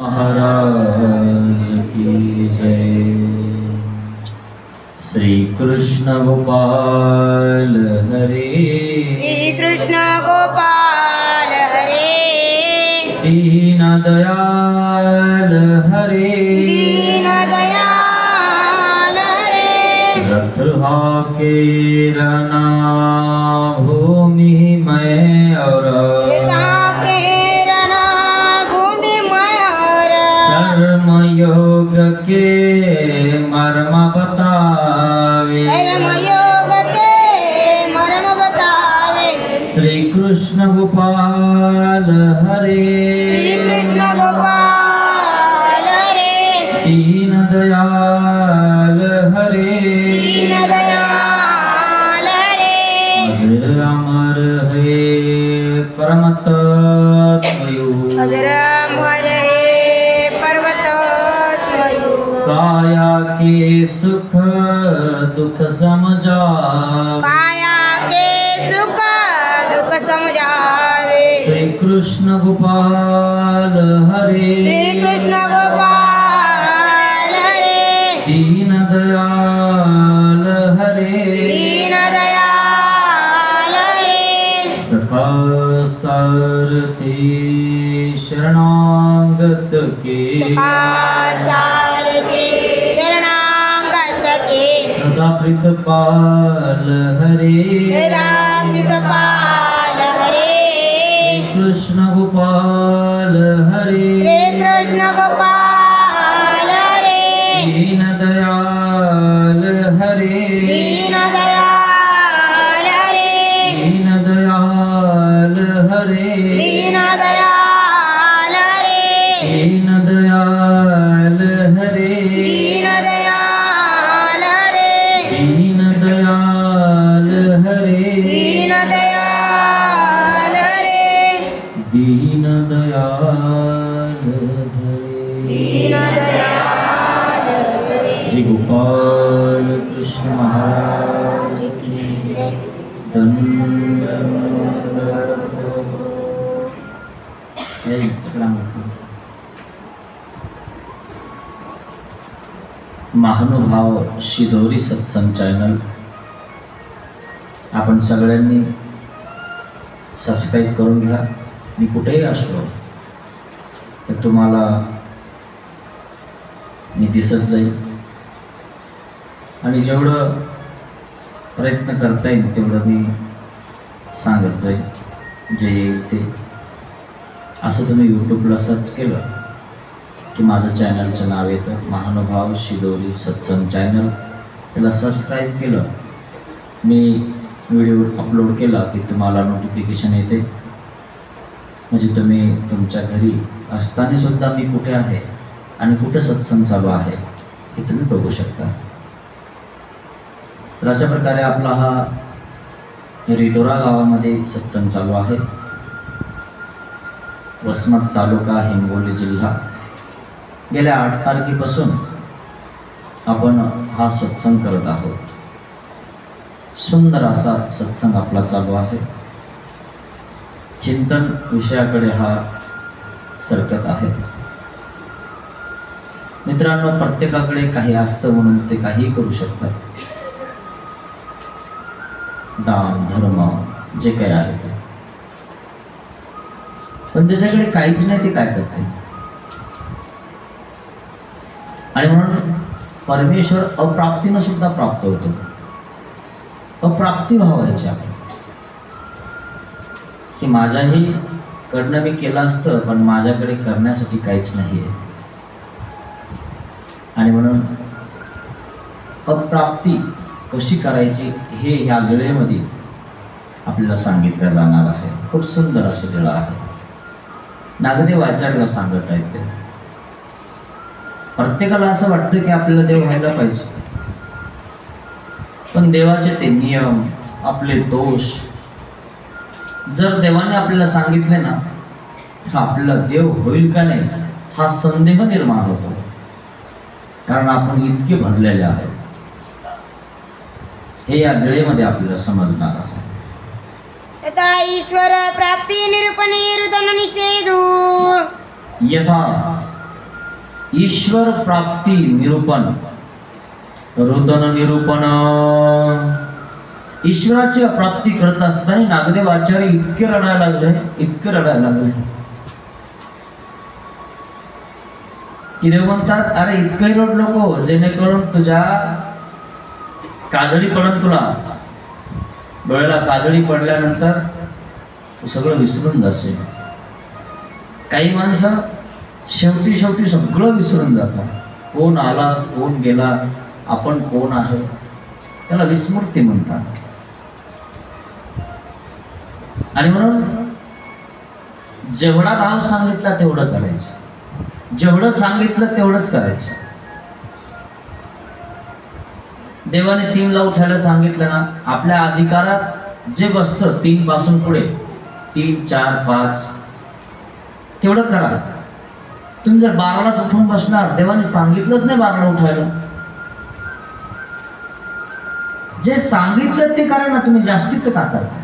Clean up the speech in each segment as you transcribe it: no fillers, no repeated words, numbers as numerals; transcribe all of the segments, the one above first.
महाराज की जय। श्री कृष्ण गोपाल हरे, श्री कृष्ण गोपाल हरे, दीन दयाल हरे, दीन दयाल हरे। रथ हाके रना भूमि में और कर्म योग के मर्म बतावे, कर्म योग के मर्म बतावे। श्री कृष्ण गोपाल हरे, श्री कृष्ण गोपाल हरे, दीन दयाल हरे, दीन दयाल हरे। अजर अमर है परम तत्वयो, अजर अमर है पर्वत त्वयो। काया के सुख दुख समझावे, काया के सुख दुख समझावे। श्री कृष्ण गोपाल हरे, श्री कृष्ण गोपाल हरे, दीन दयाल हरे, दीन दयाल हरे। सखा सारथी शरणागत के, सखा सारथी शरणागत के, सदा प्रीतपाल हरे, सदा प्रीतपाल हरे। कृष्ण गोपाल हरे, श्री कृष्ण गोपाल हरे, दीन दयाल हरे, दीन दयाल हरे, दीन दयाल हरे, दीन दयाल हरे, दीन दयाल हरे, दीन दयाल हरे, दीन दयाल हरे, दीन दयाल हरे, दीन दयाल हरे, दीन दयाल हरे। श्री गोपाल कृष्ण महाराज की जय। महानुभाव शिदोरी सत्संग चॅनल आपण सगळ्यांनी सबस्क्राईब करून घ्या। मी कुठेही असलो तर तुम्हाला मी दिसत जाईल आणि जेवढं प्रयत्न करता येईल तेवढं मी सांगत जाईल, जे येईल ते। असं तुम्ही यूट्यूबला सर्च केलं की माझं चॅनलचं नाव येतं, महानुभाव शिदोरी सत्संग चॅनल। त्याला सबस्क्राईब केलं, मी व्हिडिओ अपलोड केला की तुम्हाला नोटिफिकेशन येते, म्हणजे तुम्ही तुमच्या घरी असताना सुद्धा मी कुठे आहे आणि कुठे सत्संग चालू आहे हे तुम्ही बघू शकता। तर अशा प्रकारे आपला हा रिधोरा गावामध्ये सत्संग चालू आहे। वसमत तालुका, हिंगोली जिल्हा। गेल्या 8 तारखेपासून आपण हा सत्संग करत आहोत। सुंदर असा सत्संग आपला चालू आहे। चिंतन विषयाकडे हा सरकत आहे। मित्रांनो, प्रत्येकाकडे काही असतं म्हणून ते काही करू शकतात। दान धर्म जे काही आहे ते, पण त्याच्याकडे काहीच नाही ते काय करते। आणि म्हणून परमेश्वर अप्राप्तीनं सुद्धा प्राप्त होतो। अप्राप्ती व्हावायची आपण की माझ्याही कडनं मी केलं असतं, पण माझ्याकडे करण्यासाठी काहीच नाही आहे। आणि म्हणून अप्राप्ती कशी करायची हे ह्या लीळेमध्ये आपल्याला सांगितलं जाणार आहे। खूप सुंदर अशी लीळा आहे। नागदेव आचार्यला सांगत आहेत ते। प्रत्येकाला असं वाटतं की आपल्याला देव व्हायला पाहिजे, पण देवाचे ते नियम, आपले दोष जर देवाने आपल्याला सांगितले ना, तर आपल्याला देव होईल का नाही हा संदेह निर्माण होतो, कारण आपण इतके भरलेले आहोत। हे या वेळेमध्ये आपल्याला समजणार आहे। यथा ईश्वर प्राप्ती निरूपणे रुदन निषेधो यथा ईश्वर प्राप्ती निरूपण, रोदन निरूपण. ईश्वराची प्राप्ती करत असताना नागदेव आचार्य इतके रडायला लागले की देव म्हणतात, अरे इतकंही रड नको जेणेकरून तुझ्या काजळी पडन. तुला डोळ्याला काजळी पडल्यानंतर तू सगळं विसरून जाशील. काही माणसं शेवटी सगळं विसरून जातात. कोण आला, कोण गेला, आपण कोण आहे, त्याला विस्मृती म्हणतात. आणि म्हणून जेवढा भाव सांगितला तेवढं करायचं, जेवढं सांगितलं तेवढंच करायचं. देवाने 3 ला उठायला सांगितलं ना, आपल्या अधिकारात जे बसतं 3 पासून पुढे 3, 4, 5 तेवढं करा. तुम्ही जर 12लाच उठून बसणार, देवाने सांगितलंच नाही 12ला उठायला. जे सांगितलं ते करा ना, तुम्ही जास्तीचं का करताय?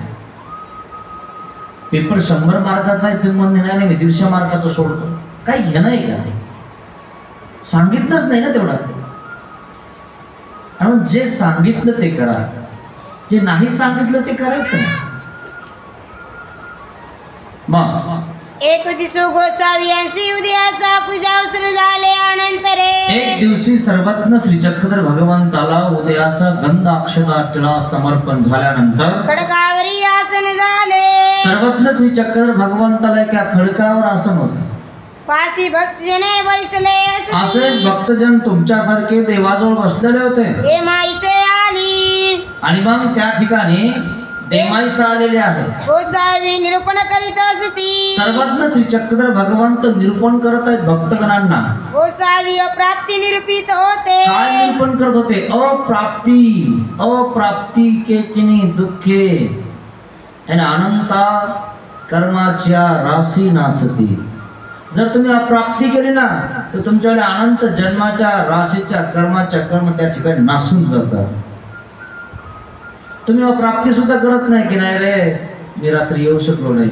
पेपर 100 मार्काचा आहे, तुम्ही म्हणून नाही मी 150 मार्काचा सोडतो, काही घेणं आहे का? सांगितलंच नाही ना तेवढं. आणि जे सांगितलं ते करा, जे नाही सांगितलं ते करायचं नाही. मग एक दिसो गोसावी यांची उदयाचा पूजा अवसर झाले अनंतरे. एक दिवशी सर्वज्ञ श्री चक्रधर भगवंताला उदयाचा गंध अक्षता टिळा समर्पण झाल्यानंतर खडकावरी आसन झाले. सर्वज्ञ श्री चक्रधर भगवंताला एका खडकावर आसन होतं. पासी भक्तजने बैसले असेच भक्तजन तुमच्यासारखे देवाजवळ बसलेले होते. हे माईसे आली आणि मग त्या ठिकाणी देमाईस आलेले आहेत. गोसावी निरूपण करीत असती. सर्वज्ञ श्री चक्रधर भगवंत निरूपण करत आहेत भक्तगणांना. गोसावी अप्राप्ती निरूपित होते. काय निरूपण करत होते? अप्राप्ती केचिनी दुःखे है ना, अनंता कर्माच्या राशी नासती. जर तुम्ही अप्राप्ती केली ना, तर तुमच्याकडे अनंत जन्माच्या राशीच्या कर्माच्या कर्म त्या ठिकाणी नासून जातात. तुम्ही अप्राप्ती सुद्धा करत नाही की नाही रे मी रात्री येऊ शकलो नाही,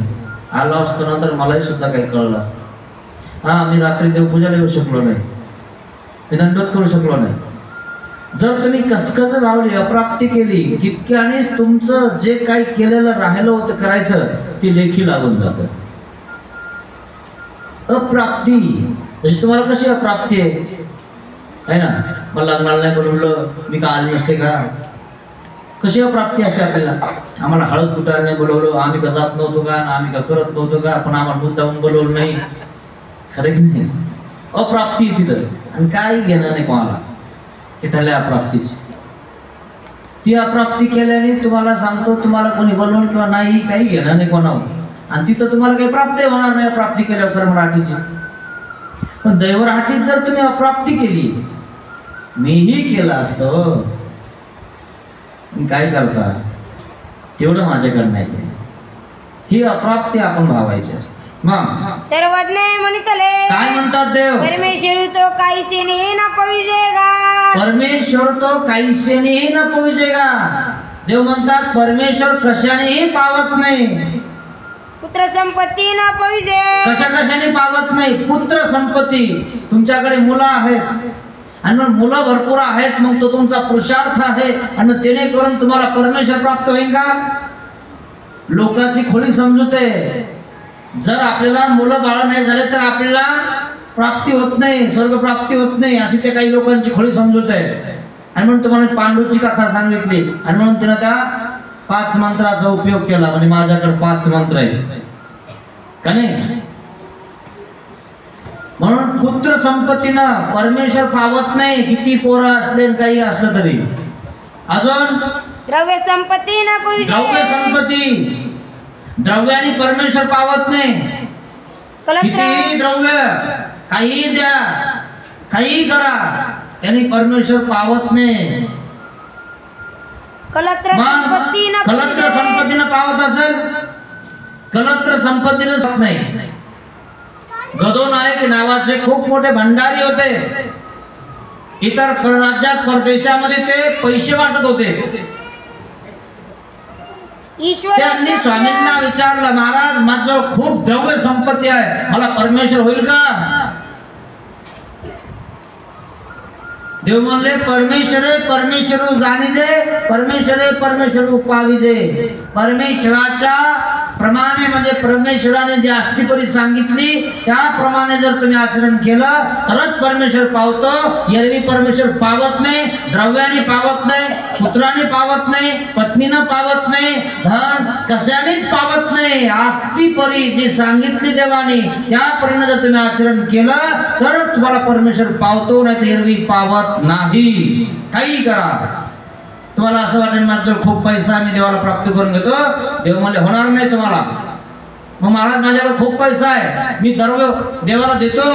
आलो असतो ना तर मलाही सुद्धा काही कळलं असतं. हा, मी रात्री देवपूजाला येऊ शकलो नाही, मी दंडवत करू शकलो नाही. जर तुम्ही कसकस लावली, अप्राप्ती केली, तितक्यानेच तुमचं जे काही केलेलं राहिलं होतं करायचं ते लेखी लागून जातं. अप्राप्ती जशी तुम्हाला कशी अप्राप्ती आहे ना, मला लग्नाला नाही बोलवलं, मी का आले नसते का? कशी अप्राप्ती असते आपल्याला. आम्हाला हळद कुटायला नाही बोलवलं, आम्ही का जात नव्हतो का, आम्ही का करत नव्हतो का, पण आम्हाला मुद्दामून बोलवलं नाही. खरं की नाही? अप्राप्ती तिथं. आणि काही घेणं नाही कोणाला की त्याला अप्राप्तीची. ती अप्राप्ती केल्याने तुम्हाला सांगतो, तुम्हाला कोणी बोलवून किंवा नाही काही घेणं नाही कोणावर. आणि तिथं तुम्हाला काही प्राप्ती होणार नाही अप्राप्ती केल्यावर कर्मराठीची. पण दैवराठीत जर तुम्ही अप्राप्ती केली, मीही केलं असतं, काय करता तेवढं माझ्याकडे नाही. ही अप्राप्ती आपण भावायची असते. मग सर्वज्ञ म्हणतले काय म्हणतात देव? परमेश्वर तो काहीसे न पविजेगा. परमेश्वर तो काहीसे न पविजेगा. देव म्हणतात परमेश्वर कशानेही पावत नाही. पुत्र संपत्ती न पविजे. कशाने पावत नाही? पुत्र संपत्ती. तुमच्याकडे मुलं आहेत आणि मग मुलं भरपूर आहेत, मग तो तुमचा पुरुषार्थ आहे आणि मग त्याने करून तुम्हाला परमेश्वर प्राप्त होईल का? लोकांची खोडी समजूते. जर आपल्याला मुलं बाळ नाही झाले तर आपल्याला प्राप्ती होत नाही, स्वर्ग प्राप्ती होत नाही, अशी त्या काही लोकांची खोडी समजूत आहे. आणि म्हणून तुम्हाला पांडूची कथा सांगितली आणि म्हणून तिनं त्या 5 मंत्राचा उपयोग केला. म्हणजे माझ्याकडे 5 मंत्र आहेत का नाही. म्हणून पुत्र संपत्तीनं परमेश्वर पावत नाही, किती पोरं असले काही असलं तरी. अजून द्रव्य संपत्ती न पविजे. द्रव्य संपत्ती, द्रव्याने परमेश्वर पावत नाही. कितीही द्रव्य, काही द्या, काही करा, त्यांनी परमेश्वर पावत नाही. कलत्र संपत्ती न कलत्र संपत्तीनं पावत असेल, कलत्र संपत्तीनं पावत नाही. गदो नायक नावाचे खूप मोठे भंडारी होते. इतर परराज्यात परदेशामध्ये ते पैसे वाटत होते. त्यांनी स्वामींना विचारलं, महाराज माझं खूप द्रव्य संपत्ती आहे, मला परमेश्वर होईल का? देव म्हणले परमेश्वरे परमेश्वर जाणीजे, परमेश्वरे परमेश्वर पाविजे. परमेश्वराच्या प्रमाणे म्हणजे परमेश्वराने जी अष्टपदी सांगितली त्याप्रमाणे जर तुम्ही आचरण केलं तरच परमेश्वर पावतो. एरवी परमेश्वर पावत नाही, द्रव्याने पावत नाही, पुत्राने पावत नाही, पत्नीनं पावत नाही, धन कशानेच पावत नाही. अष्टपदी जी सांगितली देवाने त्याप्रमाणे जर तुम्ही आचरण केलं तरच तुम्हाला परमेश्वर पावतो, नाही तर एरवी पावत नाही. काही करा. तुम्हाला असं वाटेल माझ्याजवळ खूप पैसा मी देवाला प्राप्त करून घेतो, देव म्हणले होणार नाही तुम्हाला. मग महाराज माझ्याकडे खूप पैसा आहे, मी दर देवाला देतो,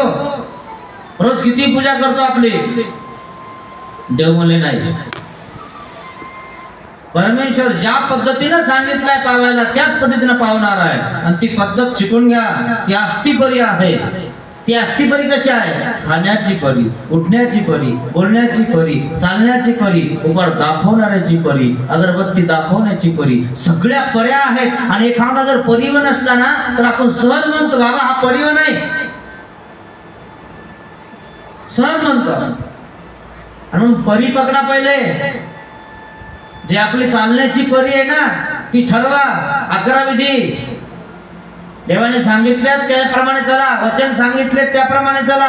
रोज किती पूजा करतो आपली. देव म्हणले नाही. परमेश्वर ज्या पद्धतीनं सांगितलंय पावायला त्याच पद्धतीनं पावणार आहे. आणि ती पद्धत शिकून घ्या. ती अष्टपदी आहे. ती अष्टपदी कशी आहे? खाण्याची परी, उठण्याची परी, बोलण्याची परी, चालण्याची परी, उपर दाखवणाऱ्याची परी, अगरबत्ती दाखवण्याची परी, सगळ्या पर्या आहेत. आणि एखादा जर परिवन असला ना तर आपण सहज म्हणतो बाबा हा परिवन आहे, सहज म्हणतो. आणि मग परी पकडा पहिले. जे आपली चालण्याची परी आहे ना ती ठरवा. 11 विधी देवाने सांगितले त्याप्रमाणे चला, वचन सांगितले त्याप्रमाणे चला.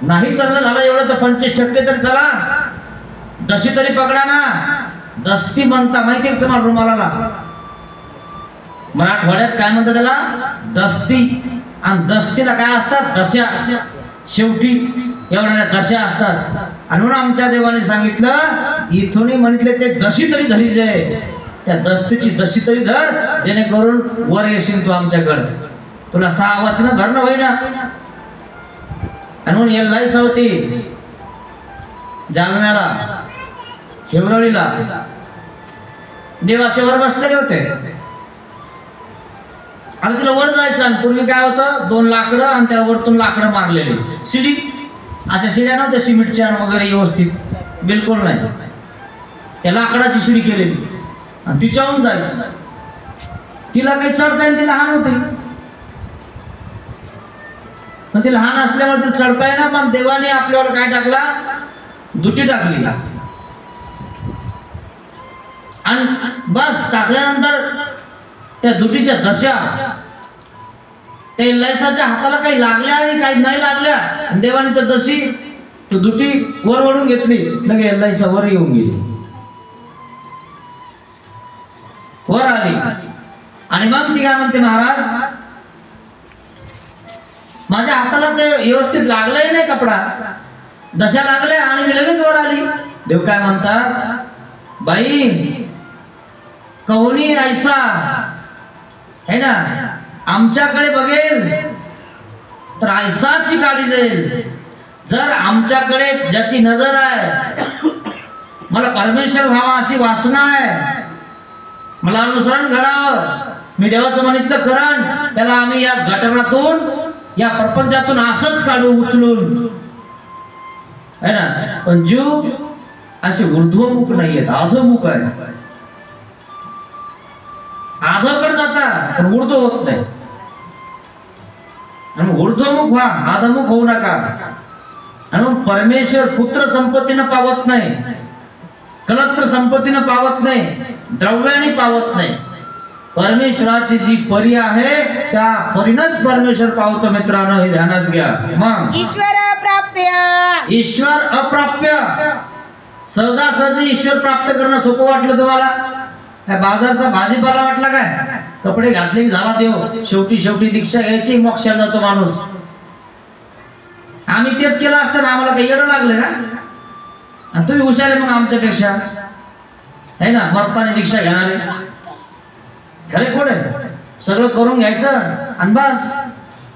नाही चाललं झालं एवढं तर 25% तरी चला. दशी तरी पकडा ना. दस्ती म्हणता माहिती आहे तुम्हाला रुमालाला? मराठवाड्यात काय म्हणतात त्याला? दस्ती. आणि दस्तीला काय असतात? दशा. शेवटी एवढ्या दशा असतात. आणि म्हणून आमच्या देवाने सांगितलं इथून म्हणितले ते दशी तरी धरीचे. त्या दस्तीची दशी तरी धर जेणेकरून वर येशील तू आमच्याकडे. तुला 6 वचन धरणं होईना. आणि म्हणून यायला होती जालन्याला, हिवरळीला देवाशेवर बसलेले होते. आता तिला वर जायचं. आणि पूर्वी काय होतं? 2 लाकडं आणि त्या वरतून लाकडं मारलेली शिडी. अशा शिड्या नव्हत्या सिमेंटच्या वगैरे व्यवस्थित, बिलकुल नाही. त्या लाकडाची शिडी केलेली आणि तिच्याहून जायचं. तिला काही चढता येईल, ती लहान होती. पण ती लहान असल्यामुळे तिला चढता येईना. पण देवाने आपल्यावर काय टाकला? दुटी टाकली. आणि बस टाकल्यानंतर त्या दुटीच्या दशा त्या लयसाच्या हाताला काही लागल्या आणि काही नाही लागल्या. देवाने तर दशी तो दुटी वर वळून घेतली, लगे लयसा वर येऊन गेली, वर आली. आणि मग ती काय म्हणते, महाराज माझ्या हाताला ते व्यवस्थित लागलंय नाही कपडा, दशा लागल्या आणि मी लगेच वर आली. देव काय म्हणतात? बाई कवनी ऐसा है ना, आमच्याकडे बघेल तर ऐसाची काढी जाईल. जर आमच्याकडे ज्याची नजर आहे, मला परमेश्वर व्हावा अशी वासना आहे, मला अनुसरण घडावं, मी देवाचं म्हणितलं करण, त्याला आम्ही या गटारातून या प्रपंचातून असंच काढू उचलून, है ना. पण जीव असे ऊर्ध्वमुख नाहीयेत, अधोमुख आहे. आधोकडे जाता पण ऊर्ध्व होत नाही. आणि ऊर्ध्वमुख व्हा, अधोमुख होऊ नका. आणि परमेश्वर पुत्र संपत्तीनं पावत नाही, कलत्र संपत्तीनं पावत नाही, द्रव्याने पावत नाही. परमेश्वराची जी परी आहे त्या परीनच परमेश्वर पावतो. मित्रांनो हे ध्यानात घ्या. मग ईश्वर अप्राप्य, ईश्वर अप्राप्य. सहजासहजी ईश्वर प्राप्त करणं सोपं वाटलं तुम्हाला? काय बाजारचा भाजीपाला वाटला काय? कपडे घातले की झाला देव. शेवटी शेवटी दीक्षा घ्यायची, मोक्षाला जातो माणूस. आम्ही तेच केलं असताना आम्हाला काही येडं लागलं का? आणि तुम्ही हुशार आहे मग आमच्यापेक्षा, है ना. मरताने दीक्षा घेणारे खरे कोण आहे? सगळं करून घ्यायचं आणि बस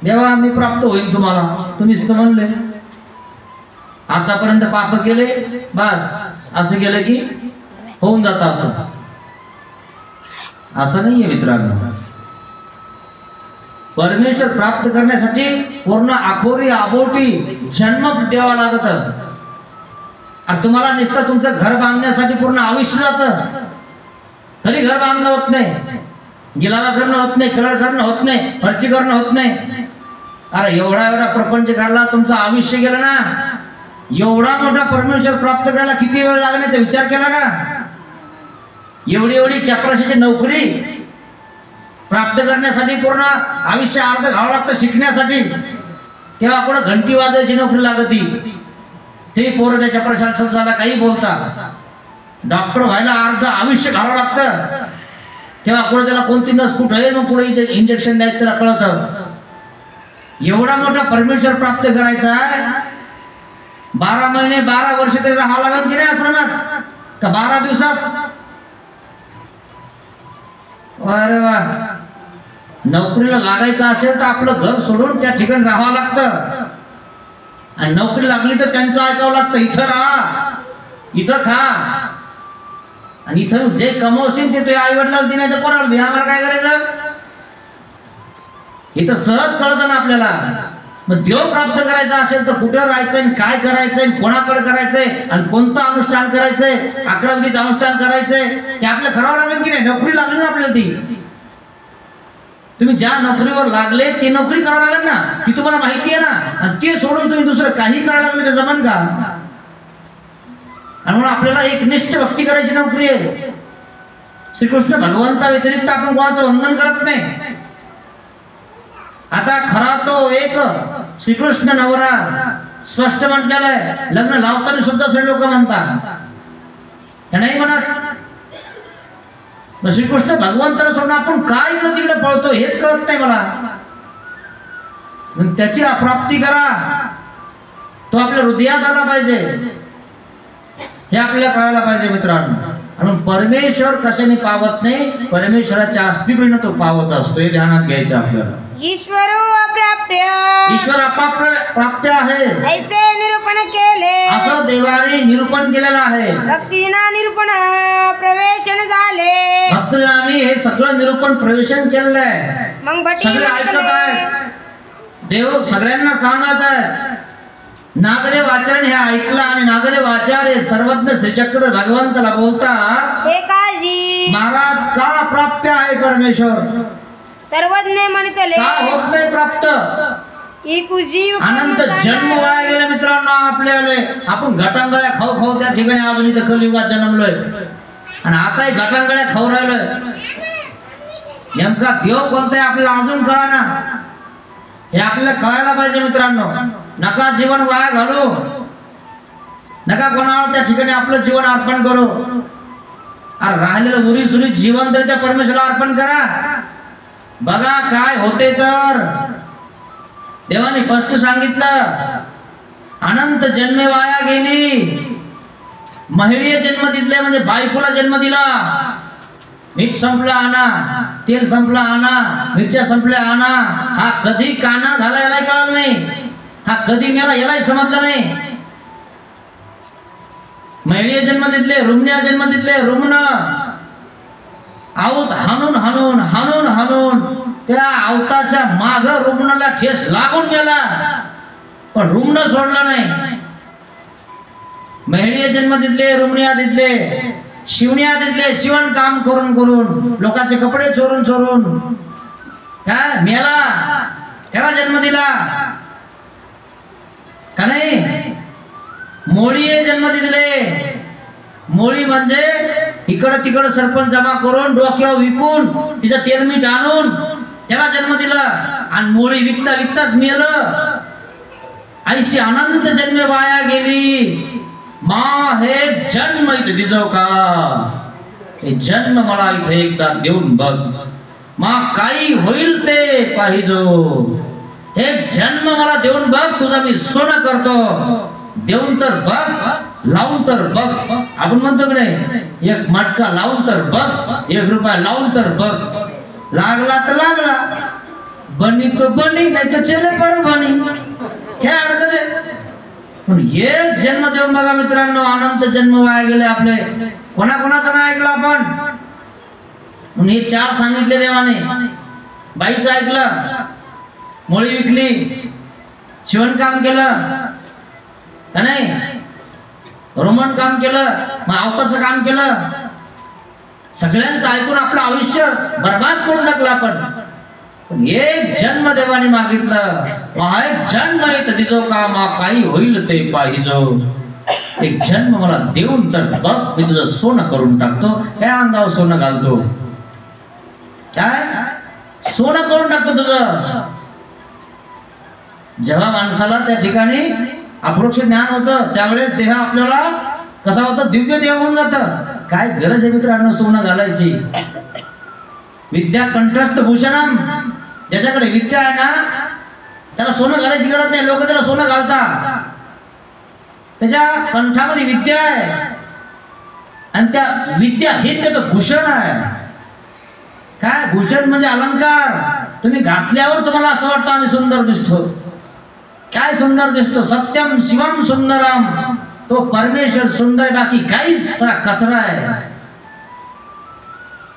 देवा मी प्राप्त होईल तुम्हाला. तुम्हीच तर म्हणले आतापर्यंत पाप केले, बस असं केलं की होऊन जात. असं नाहीये मित्रांनो. परमेश्वर प्राप्त करण्यासाठी पूर्ण आखोरी आबोटी जन्म द्यावा लागत. आणि तुम्हाला नुसतं तुमचं घर बांधण्यासाठी पूर्ण आयुष्य जातं, तरी घर बांधणं होत नाही, गिलावा करणं होत नाही, कलर करणं होत नाही, फरची करणं होत नाही. अरे एवढा प्रपंच काढला, तुमचं आयुष्य गेलं ना. एवढा मोठा परमेश्वर प्राप्त करायला किती वेळ लागण्याचा विचार केला का? एवढी एवढी चपराशीची नोकरी प्राप्त करण्यासाठी पूर्ण आयुष्य अर्ध घालावं लागतं शिकण्यासाठी. तेव्हा कुठं घंटी वाजायची नोकरी लागती, ते पोरं त्याच्या प्रशासनाला काही बोलतात. डॉक्टर व्हायला अर्ध आयुष्य घालावं लागतं, तेव्हा कुठं त्याला कोणती नस कुठं आहे मग पुढे इंजेक्शन द्यायचं त्याला कळतं. एवढा मोठा परमेश्वर प्राप्त करायचा 12 महिने 12 वर्ष तरी राहावं लागेल की नाही आश्रमात का 12 दिवसात? अरे वा, नोकरीला लागायचं असेल तर आपलं घर सोडून त्या ठिकाणी राहावं लागतं. आणि नोकरी लागली तर त्यांचं ऐकावं लागतं. इथं राहा, इथं खा, आणि इथं जे कमवशील ते तुझ्या आई वडिलांना दे, नाही तर कोणाला दे, आम्हाला काय करायचं? इथं सहज कळतं ना आपल्याला. मग देव प्राप्त करायचा असेल तर कुठं राहायचंय, काय करायचंय, कोणाकडे करायचंय, आणि कोणतं अनुष्ठान करायचंय, 11 विधीचं अनुष्ठान करायचंय, ते आपल्याला करावं लागेल की नाही? नोकरी लागली ना आपल्याला ती. तुम्ही ज्या नोकरीवर लागले ती नोकरी करावं लागेल ना, ती तुम्हाला माहिती आहे ना. आणि ते सोडून तुम्ही दुसरं काही करायला लागलं तर जमन का? आणि म्हणून आपल्याला एक निष्ठ भक्ती करायची नोकरी आहे. श्रीकृष्ण भगवंता व्यतिरिक्त आपण कोणाचं वंदन करत नाही. आता खरा तो एक श्रीकृष्ण नवरा स्पष्ट म्हटलेला आहे. लग्न लावताना सुद्धा सगळे लोक म्हणतात, नाही म्हणत. मग श्रीकृष्ण भगवंताला सोडून आपण काय इकडे तिकडे पळतो हेच कळत नाही मला. मग त्याची प्राप्ती करा, तो आपल्या हृदयात आला पाहिजे, हे आपल्याला कळायला पाहिजे मित्रांनो. म्हणून परमेश्वर कशाने पावत नाही, परमेश्वराच्या अस्तित्वाने तो पावत असतो, हे ध्यानात घ्यायचं आपल्याला. ईश्वर अप्राप्य, ईश्वर अप्राप्य आहे ऐसे निरूपण केले, असं देवाने निरूपण केलेलं आहे. भक्तीना निरूपण प्रवेशन झाले. भक्तजनांनी हे सगळं निरूपण प्रवेशन केलेलं आहे. मग भटी सगळे ऐकत आहेत, देव सगळ्यांना सांगत आहे. नागदेव आचार्य हे ऐकलं, आणि नागदेव आचार्य सर्वज्ञ श्रीचक्र भगवंताला बोलता, हे काळजी महाराज का प्राप्य आहे परमेश्वर, सर्वज्ञ म्हणतले का होत नाही प्राप्त? इकू जीव अनंत जन्म वाया गेले मित्रांनो आपल्याला. आपण घटांगळ्या खाऊ खाऊ त्या ठिकाणी अजून इथं कलियुगात जन्मलोय, आणि आताही घटांगळ्या खाऊ राहिलोय. नेमका देव कोणता आहे आपल्याला अजून कळना, हे आपल्याला कळायला पाहिजे मित्रांनो. नका जीवन वाया घालू, नका कोणाला त्या ठिकाणी आपलं जीवन अर्पण करू. राहिलेलं उरीसुरी जीवन तरी त्या परमेश्वराला अर्पण करा. बघा काय होते तर. देवाने स्पष्ट सांगितलं, अनंत जन्मे वाया गेली. महिलेय जन्म दिले म्हणजे बायकोला जन्म दिला. मीठ संपला आणा, तेल संपला आणा, मिरच्या संपल्या आणा. हा कधी काना झाला याला कळलं नाही, हा कधी मेला यालाही समजलं नाही. महिलेय जन्म दिले, रुग्ण्या जन्म दिले, रुग्ण आऊत हाणून हाणून हाणून हाणून त्या आवताच्या माग रुग्णाला ठेस लागून गेला, पण रुग्ण सोडला नाही. महिलेय जन्म दिले, रुग्ण्या दिले, शिवण्या दिले, शिवण काम करून करून, लोकांचे कपडे चोरून चोरून काय मेला, त्याला जन्म दिला का नाही? मोळीये जन्म दिले. मोळी म्हणजे इकडं तिकडं सरपंच जमा करून डोक्यावर विकून तिचं तेल मीठ आणून त्याला जन्म दिला, आणि मोळी विकता विकताच मेलं. ऐशी अनंत जन्मे वाया गेली. मा हे जन्म इथे दिजो का, हे जन्म मला इथे एकदा देऊन बघ. मा काही होईल ते पाहिजो, हे जन्म मला देऊन बघ, तुझा मी सोनं करतो. देऊन तर बघ, लावून तर बघ. आपण म्हणतो की नाही, एक मटका लावून तर बघ, 1 रुपया लावून तर बघ. लागला तर लागला, बनी तो बनी, नाही तर चले पर बनी. काय अर्थ आहे? पण एक जन्म देऊन बघा मित्रांनो. अनंत जन्म वाया गेले आपले. कोणाकोणाचं नाही ऐकलं आपण. म्हणून हे 4 सांगितले देवाने. बाईचं ऐकलं, मोळी विकली, शिवणकाम केलं का नाही, रोमन काम केलं, मग आवताचं काम केलं. सगळ्यांचं ऐकून आपलं आयुष्य बर्बाद करून टाकलं आपण. पण एक जन्म देवाने मागितलं, हा एक जन्म आहे तर तिचं काम काही होईल ते पाहिजो. एक जन्म मला देऊन तर बघ, मी तुझं सोनं करून टाकतो. काय अंगावर सोनं घालतो, काय सोनं करून टाकतो तुझं. जेव्हा माणसाला त्या ठिकाणी अपरोक्ष ज्ञान होतं त्यावेळेस देह आपल्याला कसा होतं, दिव्य देह होऊन जातं. काय गरज आहे मित्रांनो सोनं घालायची. विद्या कंठस्थ भूषणम, ज्याच्याकडे विद्या आहे ना त्याला सोनं घालायची गरज नाही. लोक त्याला सोनं घालतात, त्याच्या कंठामध्ये विद्या आहे आणि त्या विद्या हे त्याचं भूषण आहे. काय भूषण म्हणजे अलंकार. तुम्ही घातल्यावर तुम्हाला असं वाटतं आम्ही सुंदर दिसतो. काय सुंदर दिसतो, सत्यम शिवम सुंदरम, तो परमेश्वर सुंदर आहे, बाकी काहीच कचरा आहे.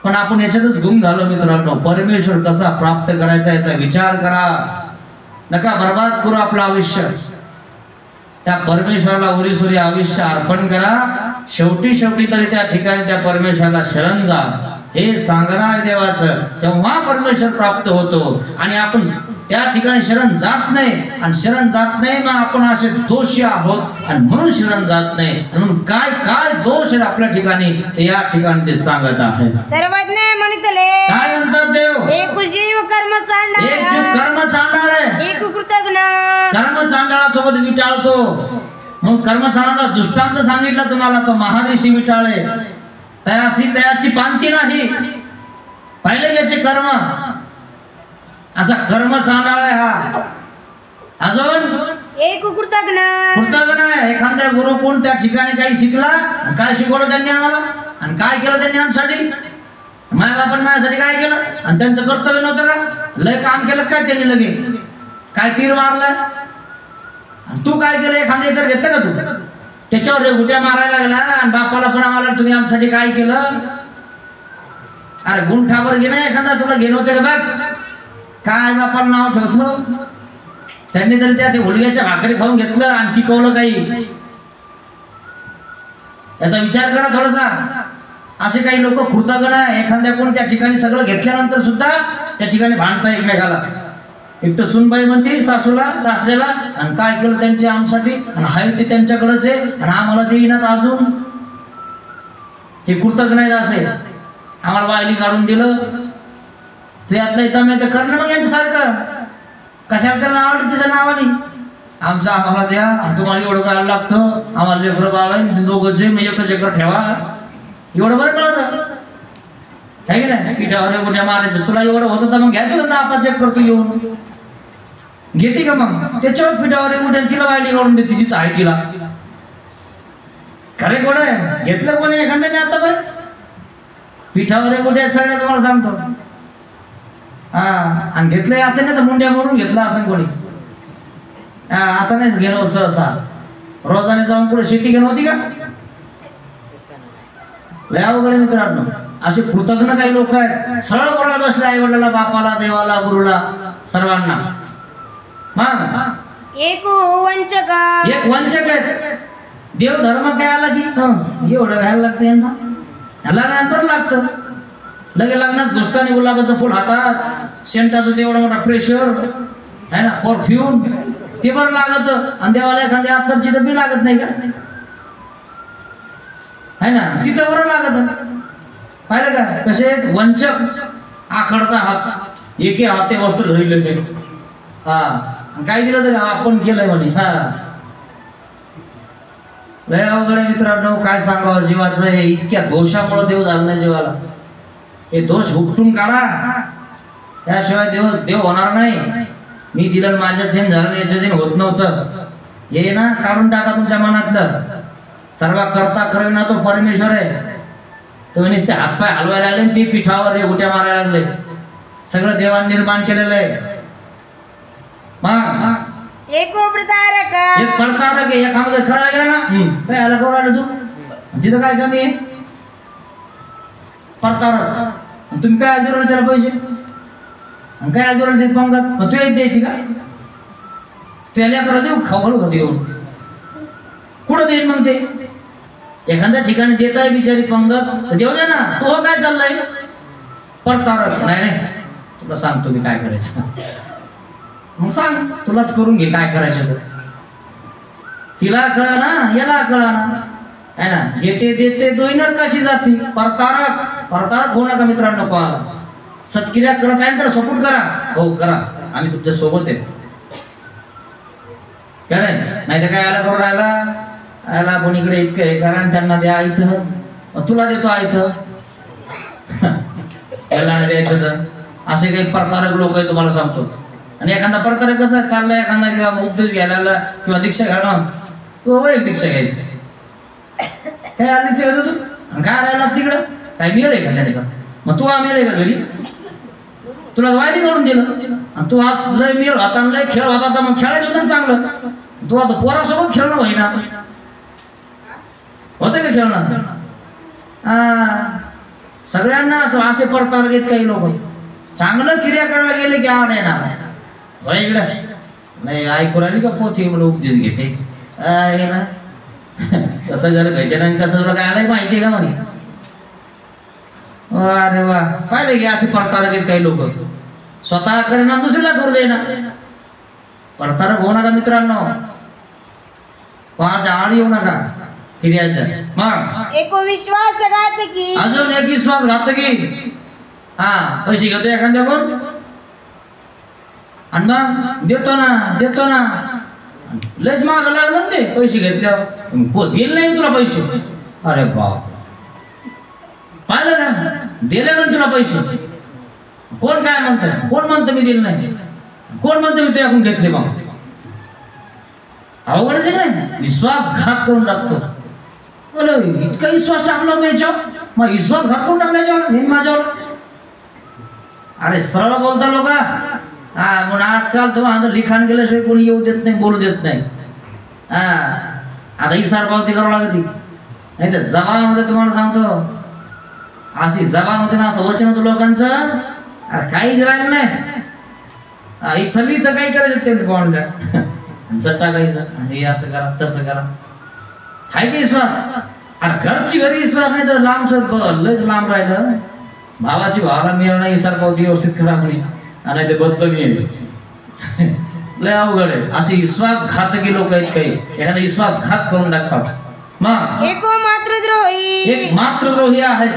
पण आपण याच्यातच गुम झालो मित्रांनो. परमेश्वर कसा प्राप्त करायचा याचा विचार करा, नका बर्बाद करू आपलं आयुष्य. त्या परमेश्वराला उरीसुरी आयुष्य अर्पण करा. शेवटी तरी त्या ठिकाणी त्या परमेश्वराला शरण जा. हे सांगणं आहे देवाचं, तेव्हा परमेश्वर प्राप्त होतो. आणि आपण त्या ठिकाणी शरण जात नाही, आणि शरण जात नाही मग आपण असे दोषी आहोत आणि म्हणून शरण जात नाही. म्हणून काय काय दोष आहेत आपल्या ठिकाणी ते या ठिकाणी ते सांगत आहे. सर्वज्ञ म्हणितले काय म्हणतात देव, एक जीव कर्म चांडाळ, एक जीव कर्म चांडाळ आहे, एक कृतज्ञ कर्म चांडाळासोबत विटाळतो. मग कर्म चांडाळा दृष्टांत सांगितला तुम्हाला, तो महादेशी विटाळे. तयाची पांती नाही, पहिले याचे कर्म. असा कर्म चांडाळ आहे हा. अजून एक कृतज्ञ आहे. एखाद्या गुरु कोण त्या ठिकाणी काही शिकला, काय शिकवलं त्यांनी आम्हाला, आणि काय केलं त्यांनी आमच्यासाठी, माय बापाने माझ्यासाठी काय केलं, आणि त्यांचं कर्तव्य नव्हतं का, लय काम केलं काय त्यांनी, लगे काय तीर मारलं. तू काय केलं, एखादं एकर घेतलं का तू, त्याच्यावर गुट्या मारायला लागला, आणि बापाला पण आम्हाला तुम्ही आमच्यासाठी काय केलं. अरे गुंठावर घेणं एखादा तुला घेणं होते का बघ, काय बापाला नाव ठेवतो. त्यांनी तरी त्या हुलग्याच्या भाकरी खाऊन घेतलं आणि टिकवलं काही, याचा विचार करा थोडासा. असे काही लोक कृतज्ञ आहे. एखाद्या कोण त्या ठिकाणी सगळं घेतल्यानंतर सुद्धा त्या ठिकाणी भांडता एकमेकाला. एक तर सुनबाई म्हणते सासूला सासऱ्याला, आणि काय केलं त्यांचे आमसाठी, आणि हाय ते त्यांच्याकडेच आहे आणि आम्हाला देईनात अजून. हे कृतज्ञ आहे असे. आम्हाला वायली काढून दिलं, ते यातलं इथं मी करणं मग यांच्यासारखं. कशाला तर नाव तिच्या नावाने आमचं आम्हाला द्या, तुम्हाला एवढं करायला लागतं, आम्हाला लेकरं बाळ आहे दोघंच आहे, मग एकच एकर ठेवा. एवढं बरं कळतं आहे की नाही. पिठावर कुठे मारायचं, तुला एवढं होतं तर मग घ्यायचं होतं, आपण चेक करतो येऊन, घेते का मग त्याच्यावर पिठावर कुठे तिला वायली काढून देते, तिचं आहे तिला. खरे कोण आहे, घेतलं कोणी एखाद्याने आतापर्यंत पिठावर कुठे सगळ्या तुम्हाला सांगतो. हा, आणि घेतलंय असं नाही तर मुंड्या मोडून घेतलं असं कोणी. असं नाही घेणं सहसा. रोजाने जाऊन पुढे शेती घेणं होती का, लय अवघड मित्रांनो. असे कृतज्ञ काही लोक आहेत, सरळ बोलायला बसले आई वडिलाला, बापाला, देवाला, गुरुला, सर्वांना. मग एक वंचक आहेत. देव धर्म काय आला की एवढं घ्यायला लागतं यांना, लग्नानंतर लागतं. लगे लग्नात दुष्टाने गुलाबाचं फुल हातात, सेंटाचं तेवढा मोठा प्रेशर आहे ना, परफ्यूम ते बरं लागत. आणि देवाला एखादी अत्तरची डबी लागत नाही का, है ना, तिथं बरं लागत. पाहिलं का कसे वंचक, आखडता हात, एके हाते वस्त्र धरले. हा, काय दिलं तरी आपण केलंय म्हणे. हा, लय अवघड आहे मित्रांनो. काय सांगावं जीवाचं, हे इतक्या दोषामुळे देव झाला नाही जीवाला. हे दोष उपटून काढा, त्याशिवाय देव होणार नाही. मी दिलं माझ्या चेन झालं, याच्या चेन होत नव्हतं. हे ना काढून टाका तुमच्या मनातलं. सर्व करता खरं ना तो परमेश्वर आहे. तुम्ही नुसते हातपाय हलवायला लागले, ते पिठावर रे उट्या मारायला लागले. सगळं देवाने निर्माण केलेलं आहे. मग एक प्रतारक, एक प्रतारक एखादं खरं गेला ना, काय आला करू राहिलं तू, तिथं काय कमी आहे. प्रतारक, तुम्ही काय आजूर त्याला पैसे, काय आजूर देत पंगत, मग तू एक द्यायची का, त्याला करा देऊ खाऊ का देऊन कुठं देईन मग ते. एखाद्या ठिकाणी देत आहे बिचारी पंगत, देऊ दे ना. तो काय चाललाय प्रतारक, नाही तुला सांगतो मी काय करायचं. मग सांग, तुलाच करून घे काय करायचं तर. तिला कळा ना, याला कळा ना, है ना. घेते देते दोईनर कशी जाती. परतारक होऊ नका मित्रांनो. पाहा, सत्क्रिया करत आहे तर सपोर्ट करा. हो करा, आम्ही तुमच्या सोबत आहे. काय नाही तर काय आला करून राहिला कोणीकडे इतकं हे करा, त्यांना द्या इथं, तुला देतो इथं, याला नाही द्यायचं तर. असे काही प्रतारक लोक आहे तुम्हाला सांगतो. आणि एखादा प्रतारक कसं चाललाय, एखादा उपदेश घ्यायला किंवा दीक्षा घ्यायला, तो एक दीक्षा घ्यायची. काय दीक्षा घेतो तू, काय राहिला तिकडं, काय मिळ आहे का त्याचा. मग तू मिळ आहे का घरी, तुला वायली काढून दिलं आणि तू आज लय मिळ होता लय खेळ होता, तर मग खेळायचं होतं चांगलं. तू आता पोरासोबत खेळणं होईना, होतं का खेळणं. सगळ्यांना असं असे पडतात घेत काही लोक. चांगलं क्रिया करायला गेले की आवड येणार इकडं नाही. ऐकू राहिली का पोथी मला उपदेश घेते कसं जर भेटे नाही कसं तुला काय आलंय माहिती आहे का म्हणे. अरे वा, पाहिलं की असे पडतारक आहेत काही लोक. स्वतः करेना दुसरीला करू देना. पडतारक होणार मित्रांनो, कोणाच्या आड येऊ नका क्रियाच्या. मग एको विश्वासघातकी, अजून एक विश्वासघातकी. हा, पैसे घेतो एखाद्याकडून आणि मग देतो ना लयच माग लागलं ना ते पैसे घेतल्यावर. दिले नाही तुला पैसे. अरे बाप, पाहिलं का, दिले ना तुला पैसे. कोण काय म्हणतं, कोण म्हणतं मी दिले नाही, कोण म्हणतं मी तुझ्याकडून घेतले. मग अवघडच आहे नाही. विश्वासघात करून टाकतो. बोलो इतका विश्वास टाकला मी याच्यावर, मग विश्वासघात करून टाकल्याच्यावर माझ्यावर. अरे सरळ बोलता लोक. म्हणून आजकाल तुम्हाला लिखाण केल्याशिवाय कोणी येऊ देत नाही, बोलू देत नाही. आता इसार पावती करावं लागते. नाही तर जबानमध्ये तुम्हाला सांगतो, अशी जबान होती ना, असं वचन होतं लोकांचं. अरे काहीच राहिलं नाही. इथली तर काही करायचं ते कोणला टाकायचं, हे असं करा तसं करा. हाय की विश्वास. अरे घरची घरी विश्वास नाही तर लांबच लयच लांब राहिलं. भावाची भावाला मिळणार नाही इसार पावती व्यवस्थित करा म्हणे, आणि ते बदलून येईल. लय अवघड आहे. असे विश्वासघातकी लोक आहेत काही. एखादा विश्वासघात करून टाकतात. मग एको मातृद्रोही, एक मातृद्रोही आहे.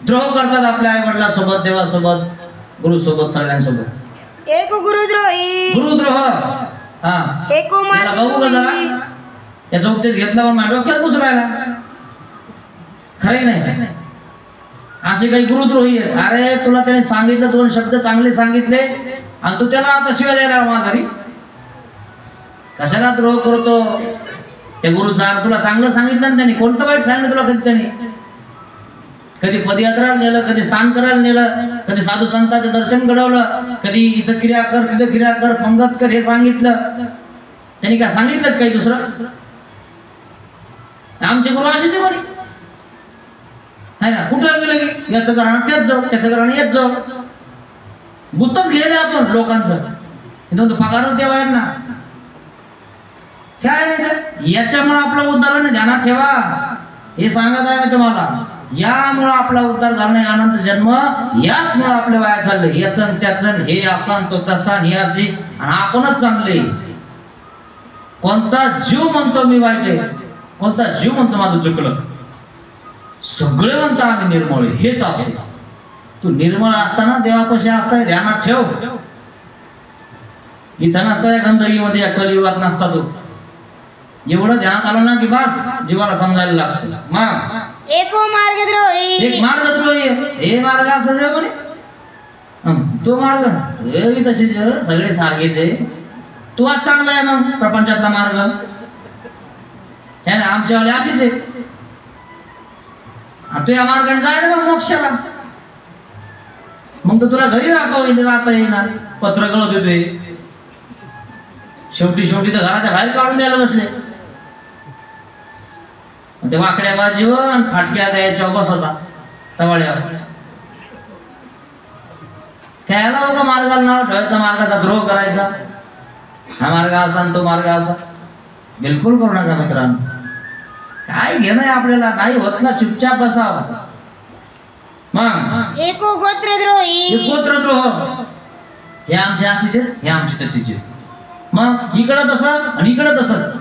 द्रोह करतात आपल्या आई वडिलांसोबत, देवासोबत, गुरुसोबत, सगळ्यांसोबत. एक गुरुद्रोही, गुरुद्रोह. एको त्याला बघू का जरा, मातृद्रोही, त्याचा उपदेश घेतला पण माझ्या डोक्यात घुसून राहिला. खरंय नाही. असे काही गुरुद्रोही आहेत. अरे तुला त्याने सांगितलं, 2 शब्द चांगले सांगितले आणि तू त्याला आता शिवाय द्यायला माघारी. कशाला द्रोह करतो त्या गुरुचा. तुला चांगलं सांगितलं ना त्यांनी, कोणतं वाईट सांगितलं तुला कधी त्यांनी. कधी पदयात्रा नेलं, कधी स्नान करायला नेलं, कधी साधू संतांचं दर्शन घडवलं, कधी इथं क्रिया कर तिथं क्रिया कर, पंगत कर हे सांगितलं. त्यांनी काय सांगितलं काही दुसरं. आमचे गुरु असेच आहे म्हणे, है ना. कुठं गेलं की याचं कारण तेच जाऊ, त्याचं कारण येत जाऊ. गुत्तच गेले आपण लोकांचं. इथं पगारच द्यावा ना. काय नाही तर याच्यामुळे आपलं उदाहरण ध्यानात ठेवा. हे सांगत आहे मी तुम्हाला. यामुळं आपला उद्धार झाला नाही, अनंत जन्म याचमुळे आपल्या वाया चाललंय. याचं त्याचं, हे असा तो तसा, हे अशी, आणि आपणच चांगले. कोणता जीव म्हणतो मी वाईट आहे, कोणता जीव म्हणतो माझं चुकलं. सगळे म्हणतो आम्ही निर्मळ, हेच असे. तू निर्मळ असताना देवापाशी असता ध्यानात ठेव. इथं नसता या गंदगीमध्ये, या कलियुगात नसता तू. एवढं ध्यानात आलं ना की बस जीवाला समजायला लागतं. मग एको मार्गद्रोही, एक मार्गद्रोही. हे मार्ग असं जे म्हणे, तो मार्ग हे तसेच सगळे सारखेच आहे. तू आज चांगला आहे मग प्रपंचातला मार्ग है ना. आमच्यावाले असेच आहे. तू या मार्गाने जाय ना मग मोक्षाला. मग तर तुला घरी राहता येणार. पत्र कळत होते शेवटी तर घराच्या बाहेर काढून द्यायला बसले. ते वाकड्या बाजीवर आणि फाटक्या द्यायच्या बसवता सवाळ्यावर. त्याला बघा मार्गाला नाव ठेवायचं, मार्गाचा द्रोह करायचा. हा मार्ग असा आणि तो मार्ग असा. बिलकुल करू नका मित्रांनो. काय घेणं आहे आपल्याला. नाही होत ना, चुपचाप बसावं. मग एको गोत्रद्रोही हे गोत्रद्रोह, हे आमचे असेच आहेत, हे आमचे तसेच आहेत. मग इकडं तसं आणि इकडं तसंच.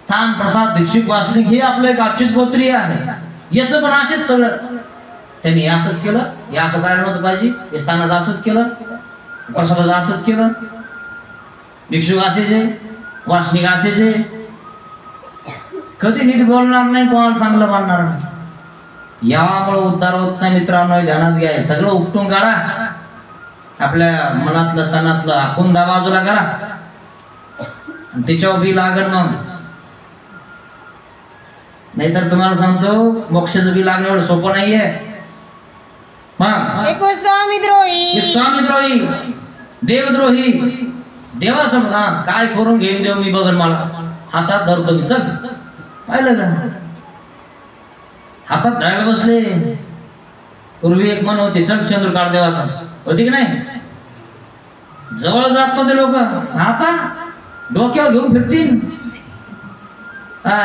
स्थान प्रसाद भिक्षुक वासनिक हे आपलं एक अच्युत गोत्रीय आहे. याचं पण असेच सगळं. त्यांनी हे असंच केलं, हे असं करायला नव्हतं पाहिजे, हे स्थानाचं असंच केलं, प्रसादाचं असंच केलं. भिक्षुक असेचे, वासनिक असेचे. कधी नीट बोलणार नाही, कोणाला चांगलं मानणार नाही. यामुळे उद्धार होत नाही मित्रांनो, ध्यानात घ्या. सगळं उपटून काढा, आपल्या मनातलं तनातलं आखून बाजूला करा, त्याच्यावर बी लागण. मग नाहीतर तुम्हाला सांगतो मोक्षाचं बी लागणं एवढं सोपं नाहीये. मग एको स्वामीद्रोही स्वामीद्रोही, देवद्रोही, देवासमोर काय करून घेऊन देव मी बघन, मला हातात धरतो मी, चल. पाहिलं का, हातात धरायला बसले. पूर्वी एक मन होते, चल चंद्र काढ देवाचा, होती की नाही? जवळ जात नव्हते लोक, आता डोक्यावर घेऊन फिरतील.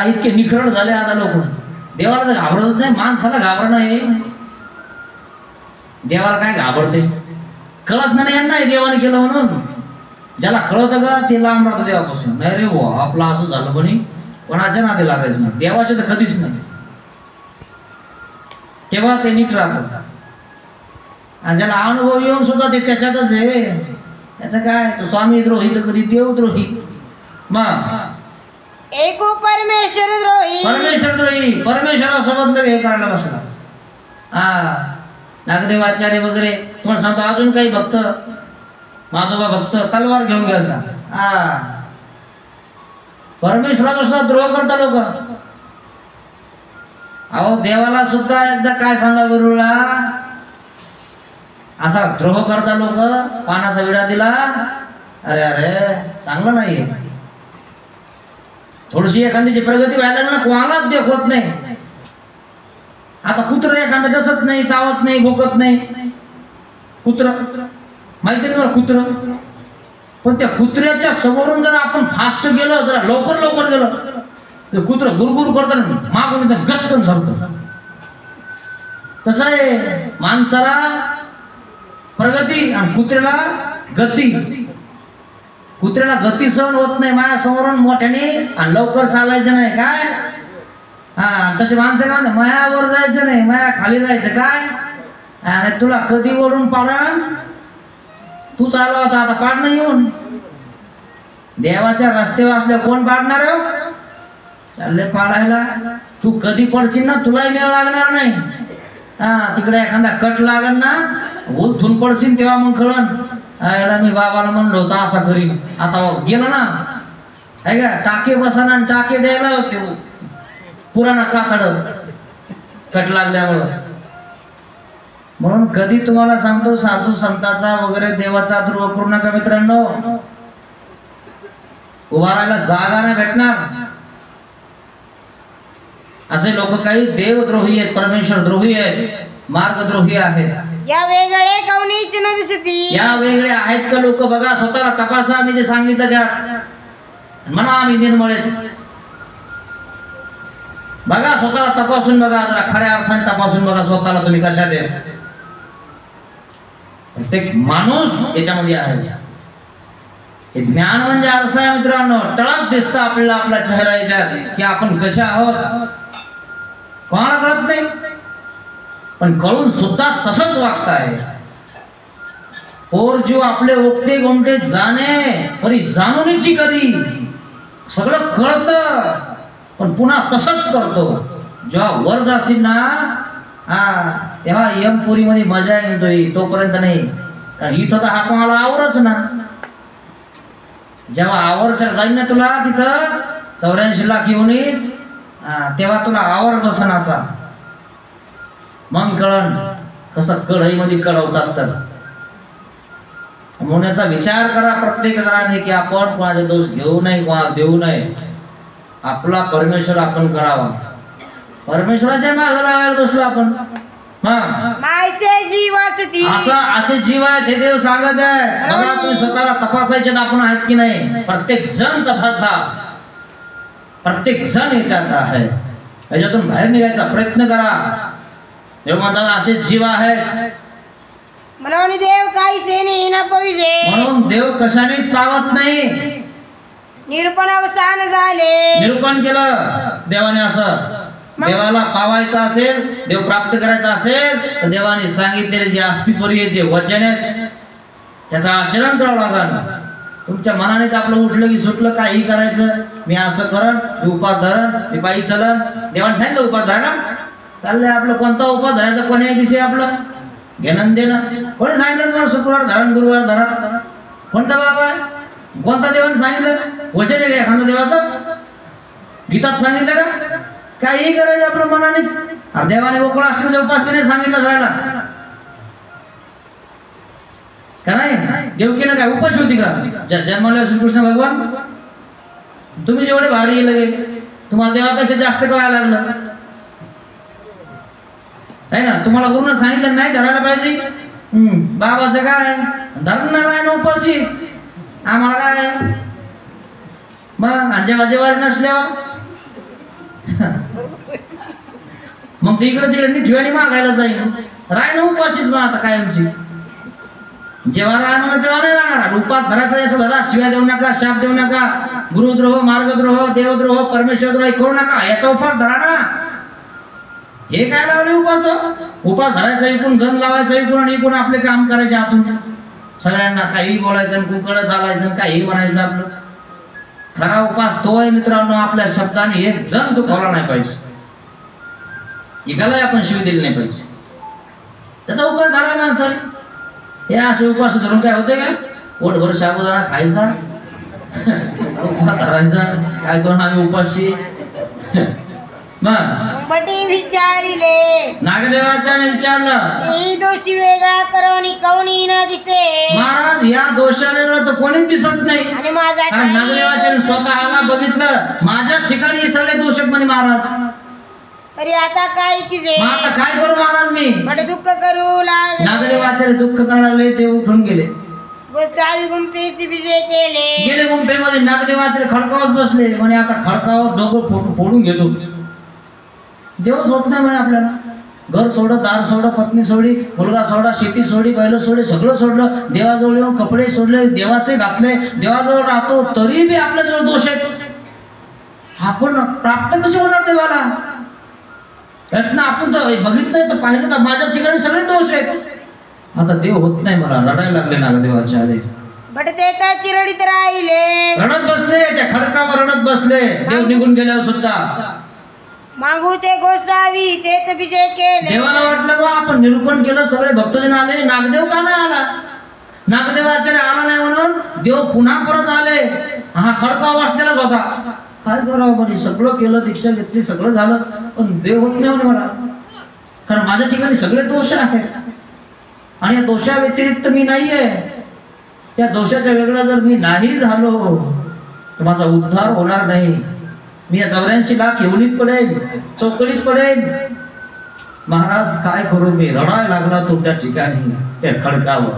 इतके निखरड झाले आता लोक. देवाला तर घाबरत नाही, माणसाला घाबरणं आहे. देवाला काय घाबरते, कळत नाही यांना देवाने केलं म्हणून. ज्याला कळतं का ते लांब राहतं देवापासून. नाही रे हो, आपलं असं झालं पण कोणाच्या नादी लागायचं नाही, देवाचे तर कधीच नाही. तेव्हा ते नीट राहतात. आणि ज्याला अनुभव येऊन सुद्धा ते त्याच्यातच आहे, त्याचं काय, तो स्वामी द्रोही तर कधी देवद्रोही. मग एको परमेश्वरद्रोही परमेश्वरद्रोही, परमेश्वरासोबत हे करायला बसला. नागदेवाचार्य वगैरे तुम्हाला सांगतो. अजून काही भक्त, माधोबा भक्त तलवार घेऊन गेलता. परमेश्वराचा सुद्धा द्रोह करता लोक. अहो देवाला सुद्धा एकदा काय सांगा गुरुला, असा द्रोह करता लोक. पानाचा विडा दिला, अरे अरे चांगलं नाही. थोडीशी एखाद्याची प्रगती व्हायला ना, कोणालाच देख होत नाही. आता कुत्र एखादं डसत नाही, चावत नाही, भोकत नाही. कुत्र माहिती आहे तुम्हाला, कुत्र. पण त्या कुत्र्याच्या समोरून जर आपण फास्ट गेलो, जरा लवकर लवकर गेलो, ते कुत्र गुरगुर करतं, मागून गचकन धरतं. कसं आहे, माणसाला प्रगती आणि कुत्र्याला गती. कुत्र्याला गती सहन होत नाही, माझ्या समोरून मोठ्याने आणि लवकर चालायचं नाही. काय तसे माणसं काय म्हणते, मायावर जायचं नाही, माया खाली जायचं. काय आणि तुला कधी ओढून पाडण, तू चालला होता आता पाडणं येऊन. देवाच्या रस्त्यावर असल्या कोण पाडणार, चालले पाडायला. तू कधी पडशील ना, तुलाही मेळ लागणार नाही. तिकडे एखादा कट लागल ना, उठून पडशील तेव्हा मग कळण. याला मी बाबाला म्हणलो होतं असा करीन, आता गेलं ना, आहे का, टाके बसाना आणि टाके द्यायला होते पुराणा कातड कट लागल्यामुळं. म्हणून कधी तुम्हाला सांगतो, साधू संताचा वगैरे देवाचा द्रोह करू नका मित्रांनो. उभा राहायला जागा नाही भेटणार. असे लोक काही देवद्रोही आहेत, परमेश्वर द्रोही आहेत, मार्गद्रोही आहेत. या वेगळे कवनीच न दिसती. या वेगळे आहेत का लोक, बघा स्वतःला तपासा. मी जे सांगितलं त्यात म्हणा आम्ही निर्मळ आहेत. बघा स्वतःला तपासून बघा, जरा खऱ्या अर्थाने तपासून बघा स्वतःला, तुम्ही कशात आहेत. प्रत्येक माणूस याच्यामध्ये आहे. हे ज्ञान म्हणजे आरसा आहे मित्रांनो. टळक दिसतं आपल्याला आपल्या चेहऱ्याच्या की आपण कशा आहोत. कोणाला कळत नाही, पण कळून सुद्धा तसंच वागताय. और जो आपले ओपटे गोमटे जाणे परी जाणूनीची कधी. सगळं कळतं पण पुन्हा तसंच करतो. जेव्हा वर जाशील ना, तेव्हा यमपुरीमध्ये मजा येतोय, तोपर्यंत नाही. कारण इथं तर हा कोणाला आवरच ना. जेव्हा आवरसर जाईल ना तुला तिथं 84 लाख येऊन येईल, तेव्हा तुला आवर बसन असा. मग कळण कसं कढईमध्ये कढवतात. तर म्हणून याचा विचार करा प्रत्येक जणाने की आपण कोणाचे दोष घेऊ नये, कोणाला देऊ नये. आपला परमेश्वर आपण करावा. परमेश्वराच्या मागे लावायला बसलो आपण. मायसे जीव असती. असे जीव आहेत हे देव सांगत आहे. बघा तुम्ही स्वतःला तपासायचे आपण आहेत की नाही. प्रत्येक जण तपासा. प्रत्येक जण याच्यात आहे. याच्यातून बाहेर निघायचा प्रयत्न करा. देव म्हणतात असे जीव आहेत म्हणून देव काहीसे नाही न पाहिजे, म्हणून देव कशानेच पावत नाही. निरूपण अवसान झाले. निरूपण केलं देवाने. असं देवाला पावायचं असेल, देव प्राप्त करायचा असेल तर देवाने सांगितलेले जे अस्तित्वरीय जे वचन आहेत त्याचं आचरण करावं लागेल. तुमच्या मनानेच आपलं उठलं की सुटलं काही करायचं, मी असं करण, मी उपास धरण, मी पायी चलन. देवाने सांगितलं उपास धरणं, चाललंय आपलं. कोणता उपास धरायचा कोणी दिसे आपलं घेणं देणं. कोणी सांगितलं तुम्हाला शुक्रवार धरण, गुरुवार धरण? कोणता बाबा आहे? कोणता देवाने सांगितलं? वचन आहे का एखाद्या देवाचं? गीतात सांगितलं का? काही करायचं आपल्या मनानेच. अरे देवाने गोकुळाष्टमीचा उपास नाही सांगितलं जायला का? नाही. देवकीनं काय उपास होती का जन्मले श्रीकृष्ण भगवान? तुम्ही जेवढे भारी लगे तुम्हाला देवापेक्षा जास्त कळायला लागलं आहे ना. तुम्हाला गुरुनं सांगितलं नाही धरायला पाहिजे. बाबाचं काय धरणार आहे ना उपाशीच. आम्हाला काय मग जेवारी नसल्यावर मग ते इकडे तिकडे ठिकाणी मागायला जाईल. राय ना उपाशीच मग आता काय आमची. जेव्हा राय म्हणा तेव्हा नाही राहणार. उपास धरायचा याचा धरा. शिव्या देऊ नका, शाप देऊ नका, गुरुद्रोह, मार्गद्रोह, देवद्रोह, परमेश्वरद्रोह करू नका. याचा उपास धरा ना. हे काय लावले उपास? उपास धरायचा इकून, गंध लावायचा इकून आणि इकून आपले काम करायचे आतून. सगळ्यांना काही बोलायचं, कुकडं चालायचं, काही म्हणायचं. आपलं खरा उपास तो आहे मित्रांनो, आपल्या शब्दाने एक जण दुखावला नाही पाहिजे. एकालाही आपण शिवी दिली नाही पाहिजे. त्याचा उपास धरा माणसाने. हे असे उपास धरून काय होते का? पोटभर साबुदाणा खायचा, उपास धरायचा, काय करून आम्ही उपाशी. बटी विचारिले नागदेवाच्याने विचारलं, ही दोषी वेगळा करवणी कोणी न दिसे. महाराज या दोषा वेगळं तर कोणी दिसत नाही. आणि माझा कारण नागदेवाच्याने स्वतःला बघितलं माझ्या ठिकाणी हे सगळे दोषक म्हणे महाराज. तरी आता काय किजे? आता काय करू महाराज मी? बट दुःख करू लागले. नागदेवाचार्य दुःख करायला लागले. ते उठून गेले. गोसावी गुंफेसी विजय केले. गेले गुंफेमध्ये. नागदेवाचार्य खडकावर बसले. म्हणे आता खडकावर डोकं फोडून घेतो. देवच होत नाही म्हणे आपल्याला. घर सोडलं, दार सोडलं, पत्नी सोडली, मुलगा सोडला, शेती सोडली, बैल सोडली, सगळं सोडलं. देवाजवळ येऊन कपडे सोडले, देवाचे घातले, देवाजवळ राहतो तरी बी आपल्याजवळ दोष आहेत. आपण प्राप्त कसे होणार देवाला? आपण तर बघितलंय तर पाहिलं तर माझ्या ठिकाणी सगळे दोष आहेत. आता देव होत नाही मला. रडायला लागले नागदेवाच्या आधी. बट ते तर चिरडीत राहिले. रडत बसले. त्या खडकावर रडत बसले. देव निघून गेल्यावर सुद्धा. मागू ते गोसावी तेच विजय केले. देवाला वाटलं बा आपण निरूपण केलं, सगळे भक्तजन आले, नागदेव का नाही आला? नागदेवाचार्य आला नाही म्हणून देव पुन्हा परत आले. हा खडका वाचलेलाच होता. काय करावं म्हणे, सगळं केलं, दीक्षा घेतली, सगळं झालं, पण देव होत नाही म्हणे मला. कारण माझ्या ठिकाणी सगळे दोष आहेत आणि या दोषा व्यतिरिक्त मी नाहीये. या दोषाच्या वेगळा जर मी नाही झालो तर माझा उद्धार होणार नाही. मी या 84 लाख येवलीत पडेल, चौकडीत पडेल. महाराज काय करू मी? रडायला लागला तो त्या ठिकाणी त्या खडकावर.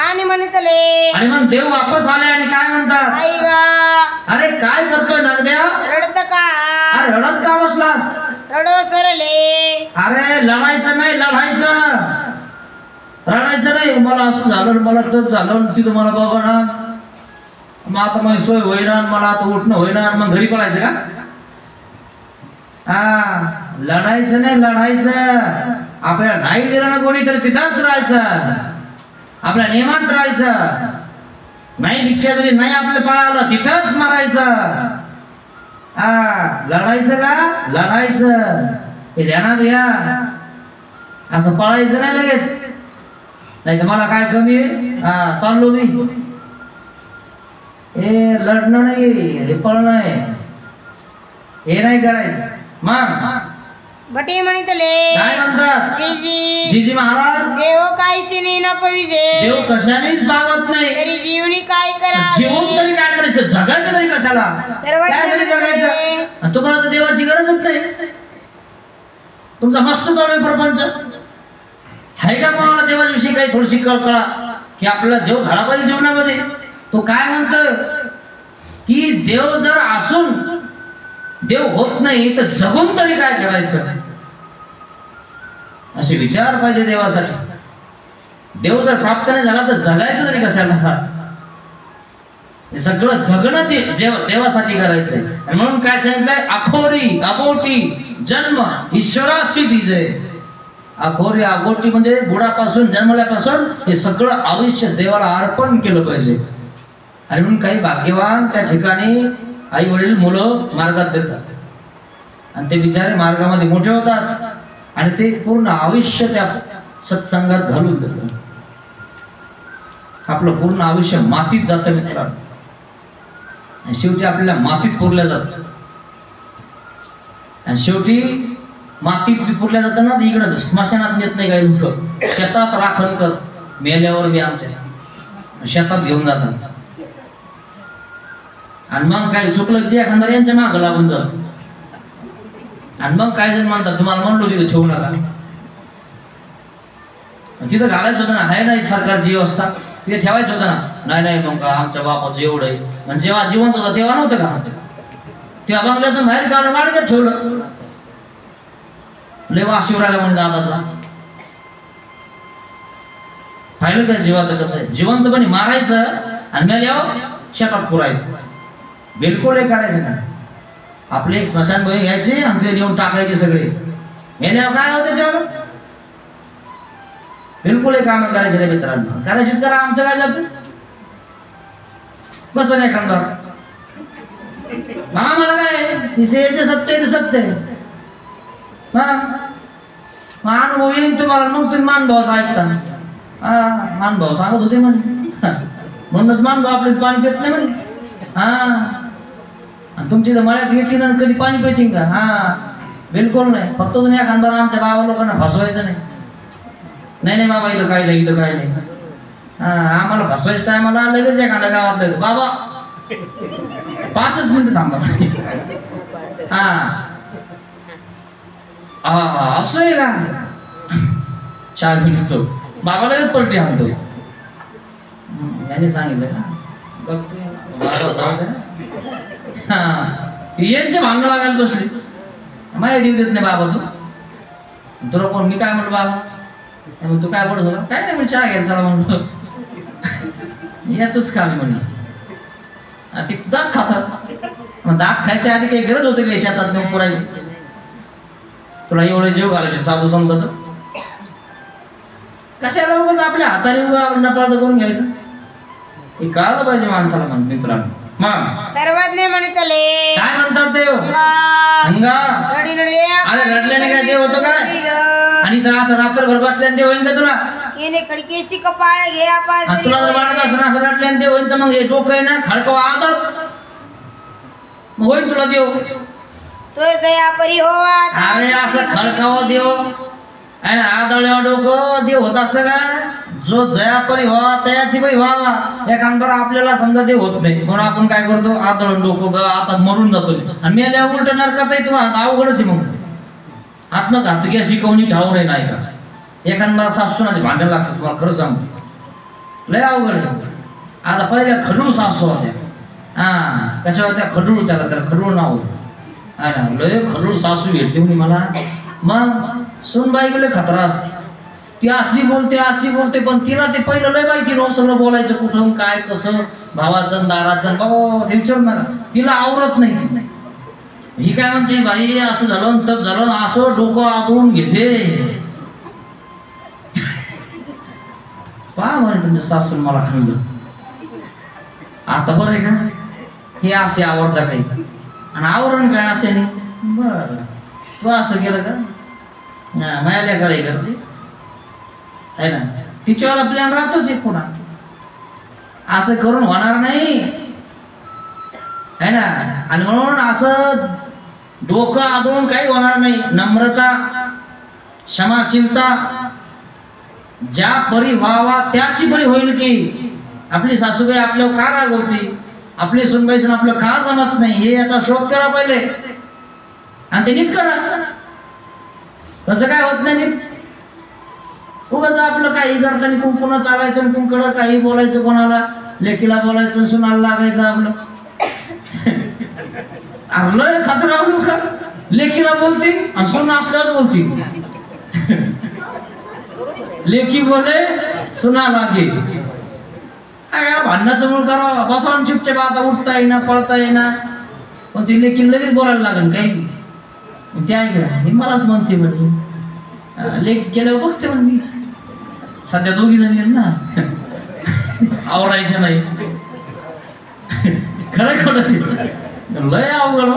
आणि म्हणतले आणि मग देव वापस आले आणि काय म्हणतात, आई गा अरे काय करतोय नागदेव? रडत का? अरे रडत का बसलास? रडो सरले. अरे लढायचं नाही, लढायचं. रडायचं नाही. मला असं झालं, मला तसं झालं, तिथं मला बघणार, मग आता माझी सोय होईना, मला आता उठणं होईना, मग घरी पळायचं का? हा, लढायचं नाही, लढायचं. आपल्याला नाही दिलं ना कोणी तर तिथंच राहायचं, आपल्या नियमात राहायचं. नाही दीक्षा दिली, नाही आपल्याला पळालं, तिथंच मारायचं. हा, लढायचं का? लढायचं. हे ध्यानात घ्या. असं पळायचं नाही लगेच. नाही तर मला काय कमी आहे, हा चाललो मी. हे लढणं नाही, हे पळणं आहे. हे नाही करायचं. मग बटे म्हणतले काय म्हणतात जीजी जीजी महाराज, देव काहीच नाही न पाहिजे. देव कशानेच पावत नाही. तरी जीवनी काय करा? जीवन तरी काय करायचं? जगायचं तरी कशाला? काय जगायचं? तुम्हाला तर देवाची गरजच नाही. तुमचा मस्त चालू आहे प्रपंच. आहे का कोणाला देवाविषयी काही थोडीशी कळकळा की आपल्याला देव झाला पाहिजे जीवनामध्ये? तो काय म्हणतोय की देव जर असून देव होत नाही तर जगून तरी काय करायचं? असे विचार पाहिजे देवासाठी. देव जर प्राप्त नाही झाला तर जगायचं तरी कशाला? हे सगळं जगणं ते देवासाठी करायचंय. आणि म्हणून काय सांगितलंय? अखोरी अबोटी जन्म ईश्वराशी दिजे. अखोरी अबोटी म्हणजे बुडापासून जन्मल्यापासून हे सगळं आयुष्य देवाला अर्पण केलं पाहिजे. आणि म्हणून काही भाग्यवान त्या ठिकाणी आई वडील मुलं मार्गात देतात आणि ते बिचारे मार्गामध्ये मोठे होतात आणि ते पूर्ण आयुष्य त्या सत्संगात घालून देतात. आपलं पूर्ण आयुष्य मातीत जातं मित्रांनो. शेवटी आपल्याला मातीत पुरल्या जातं. आणि शेवटी मातीत पुरल्या जातं ना, इकडं स्मशानात नेत नाही काही लोक, शेतात राखण कर मेल्यावर बी आमच्या शेतात घेऊन जातात. आणि मग काय चुकलं की एखाद्या यांच्या मागं लागून जात. आणि मग काय जण म्हणतात तुम्हाला म्हणलो तिथे ठेवू नका, तिथं घालायचं होतं ना, आहे नाही सरकारची व्यवस्था, तिथे ठेवायचं होतं ना. नाही नाही मग आमच्या बापाचं एवढं आहे. आणि जेव्हा जिवंत होता तेव्हा नव्हतं का? तेव्हा बंगल्यातून बाहेर काढून वाढीत ठेवलं. लय वास येऊ राहिला म्हणे दादाचा. पाहिलं का जीवाचं कसं आहे? जिवंतपणे मारायचं आणि मेल्यावर शेतात पुरायचं. बिलकुल हे करायचं नाही. आपले एक स्मशानभूमी घ्यायचे आणि ते नेऊन टाकायचे सगळे. मेल्यावर काय होतं त्याच्यावर? बिलकुल हे काम करायचे रे मित्रांनो. करायचे करा, आमचं काय जातं? बस नाही खांदा मला काय ते सत्य ते सत्य मान होईल तुम्हाला. मग तुम्ही मानभाव ऐकता. मानभाव सांगत होते म्हणे, म्हणूनच मानभाव आपले पाणी पित नाही म्हणे. आणि तुमची तर मळ्यात येतील आणि कधी पाणी पितील का? बिलकुल नाही. फक्त तुम्ही एखादा आमच्या बाबा लोकांना फसवायचं नाही. नाही नाही बाबा इथं काय नाही, इथं काय नाही. आम्हाला फसवायचं टायमाला लगेच एखाद्या गावातलं बाबा 5 मिनिटं थांबा. असं आहे का? 4 मिनिटं बाबा लगेच पलटी आणतो. याने सांगितलं का बघतो यांचे भांडण लागायला बसले. माझ्या देऊ देत नाही बाबा तू. तुला कोण? मी काय म्हणलं बाबा? मग तू काय बोलत होता? काय नाही म्हणजे चहा घ्यायला चला म्हणतो. याच काम म्हणलं. ते दात खातात. मग दात खायच्या आधी काही गरज होते का शेतात नेऊन पुरायची? तुला एवढे जीव घालायचे साधू समजत कशाला? उगाच आपल्या हाताने उगा नपाळत करून घ्यायचं. हे कळलं पाहिजे माणसाला. म्हणत मित्रांनो मग सर्वज्ञ म्हणतले काय म्हणतात देव? अंगा अरे रडल्याने काय देव होतो काय? आणि तर असं रात्रभर बसल्याने देव होईन का तुला? येणे खडकेशी कपाळ घे आपण. तुला जर वाटत असं असं रडल्याने देव होईन तर मग हे डोकं आहे ना खडकवा आदळ होईन तुला देव. तो जया परी होवा. अरे असं खडकावं देव आणि आदळ्या डोकं देव होत असतं का? जो जया परी व्हावा तयाची परी व्हावा. एखादा आपल्याला समजा देव होत नाही म्हणून आपण काय करतो? आदळून डोकं आता मरून जातो आणि मेल्या उलट नरकातही तुम्हाला अवघडच आहे. मग आत्मच घातकी शिकवणी ठाऊर नाही का? एखादा सासूनाचे भांडण लागतात. तुम्हाला खरं सांगतो लय अवघड आहे. आता पहिल्या खडूळ सासू होत्या. कशा होत्या? खडूळ. त्याला खडूळ नाव होतं. लय खडूळ सासू भेटली म्हणे मला. मग सूनबाई गेले खतरा असते. ती अशी बोलते पण तिला ते पहिलं लय माहिती नव्हतं सगळं बोलायचं कुठून काय कसं भावाचं दाराचं. बाबा ते विचार ना तिला आवरत नाही. ही काय म्हणते बाई असं झालं तर झालं असं डोकं आदळून घेते. पहा म्हणे तुमच्या सासून मला खाल्लं. आता बरं आहे का? हे असे आवडता काही आणि आवरण काय असे नाही. बरं तू असं केलं का? मायाला काय करते आहे ना? तिच्यावर प्लॅन राहतोच एक पुन्हा. असं करून होणार नाही है ना? आणि म्हणून असं डोकं आदळून काही होणार नाही. नम्रता क्षमाशीलता ज्या परी व्हावा त्याची परी होईल. की आपली सासूबाई आपल्यावर का रागवती, आपली सुनबाईसून आपलं का जमत नाही, हे याचा शोध करा पहिले आणि ते नीट करा. तसं काय होत नाही. उगाच आपलं काही करताना कुंकुना चालायचं आणि कुंकडं काही बोलायचं, कोणाला लेकीला बोलायचं, सुनाला लागायचं आपलं. अरे खातर राहू का? लेकीला बोलते आणि सुन असल्यावर बोलते. लेकी बोले सुना लागे. काय भांडणाचं मूळ करा बसवून चिपचे आता उठता येईना पळता येईना. पण ती लेकी लगेच बोलायला लागेल काही. ते ऐकलं हे मलाच म्हणते म्हणे. लेख केल्यावर बघते म्हणे मी. सध्या दोघी जणी आहेत ना आवरायचं नाही. खरं खरं लय अवघड.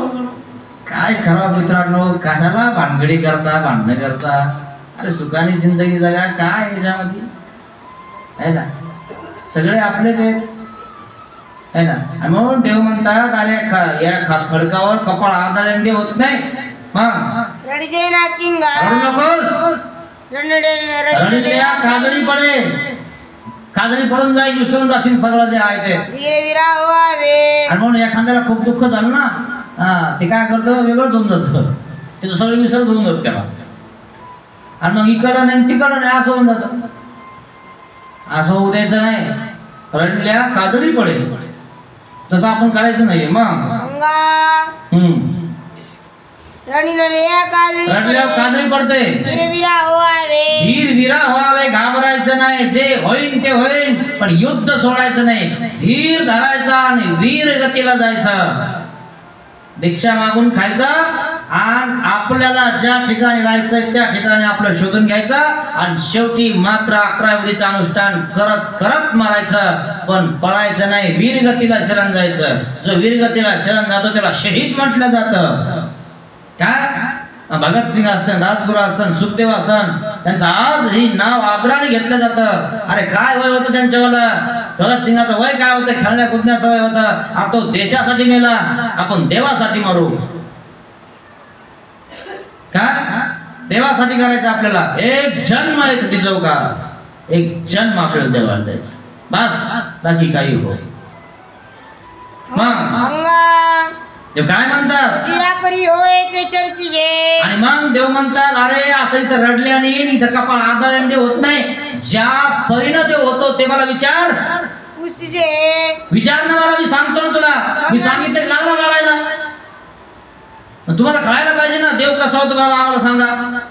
काय खराब मित्रांनो, कशाला भानगडी करता भांडणं करता. अरे सुखाने जिंदगी जगा. काय याच्यामध्ये आहे ना, सगळे आपलेच आहेत आहे ना. आणि म्हणून देव म्हणतात अरे या खडकावर कपाळ आदळंडे होत नाही. रडजे ना किंगा काजळी पडेल, काजळी पडून जाईल, विसरून जाशील सगळं जे आहे ते. आणि म्हणून एखाद्याला खूप दुःख झालं ना, ते काय करतं वेगळंच होऊन जातं. त्याचं सगळं विसर होऊन जात त्याला. आणि मग इकडं नाही तिकडं नाही असं होऊन जातं. असं होऊ द्यायचं नाही. रडल्या काजळी पडेल तसं आपण करायचं नाही. मग रडल्यावर काजळी पडते. धीर विरा व्हावे, घाबरायचं नाही. जे होईल ते होईल, पण युद्ध सोडायचं नाही. धीर धरायचा आणि वीर गतीला जायचं. दीक्षा मागून खायचा आणि आपल्याला ज्या ठिकाणी राहायचं त्या ठिकाणी आपलं शोधून घ्यायचं. आणि शेवटी मात्र 11 विधीचं अनुष्ठान करत करत मारायचं, पण पळायचं नाही. वीरगतीला शरण जायचं. जो वीरगतीला शरण जातो त्याला शहीद म्हटलं जातं. काय भगतसिंग असतं, राजगुरू असतं, सुखदेव असतं, त्यांचं आज ही नाव आदराने घेतलं जातं. अरे काय वय होतं त्यांच्यावाला. भगतसिंगाचं वय काय होतं, खेळण्या कुदण्याचं वय होतं. आपण तो देशासाठी मेला, आपण देवासाठी मरू. काय देवासाठी करायचं आपल्याला. एक जन्म आहे तिजो का, एक जन्म आपल्याला देवाला द्यायचं बस, बाकी काही हो. मग देव काय म्हणतात, आणि मग देव म्हणतात अरे असं इथं रडल्याने इथं कपाळ आदळल्याने होत नाही. ज्या परीनं ते होतो ते मला विचार ना. मला मी सांगतो ना तुला. मी सांगितलं लागला कळायला. तुम्हाला कळायला पाहिजे ना देव कसा होतो बाबा. आम्हाला सांगा,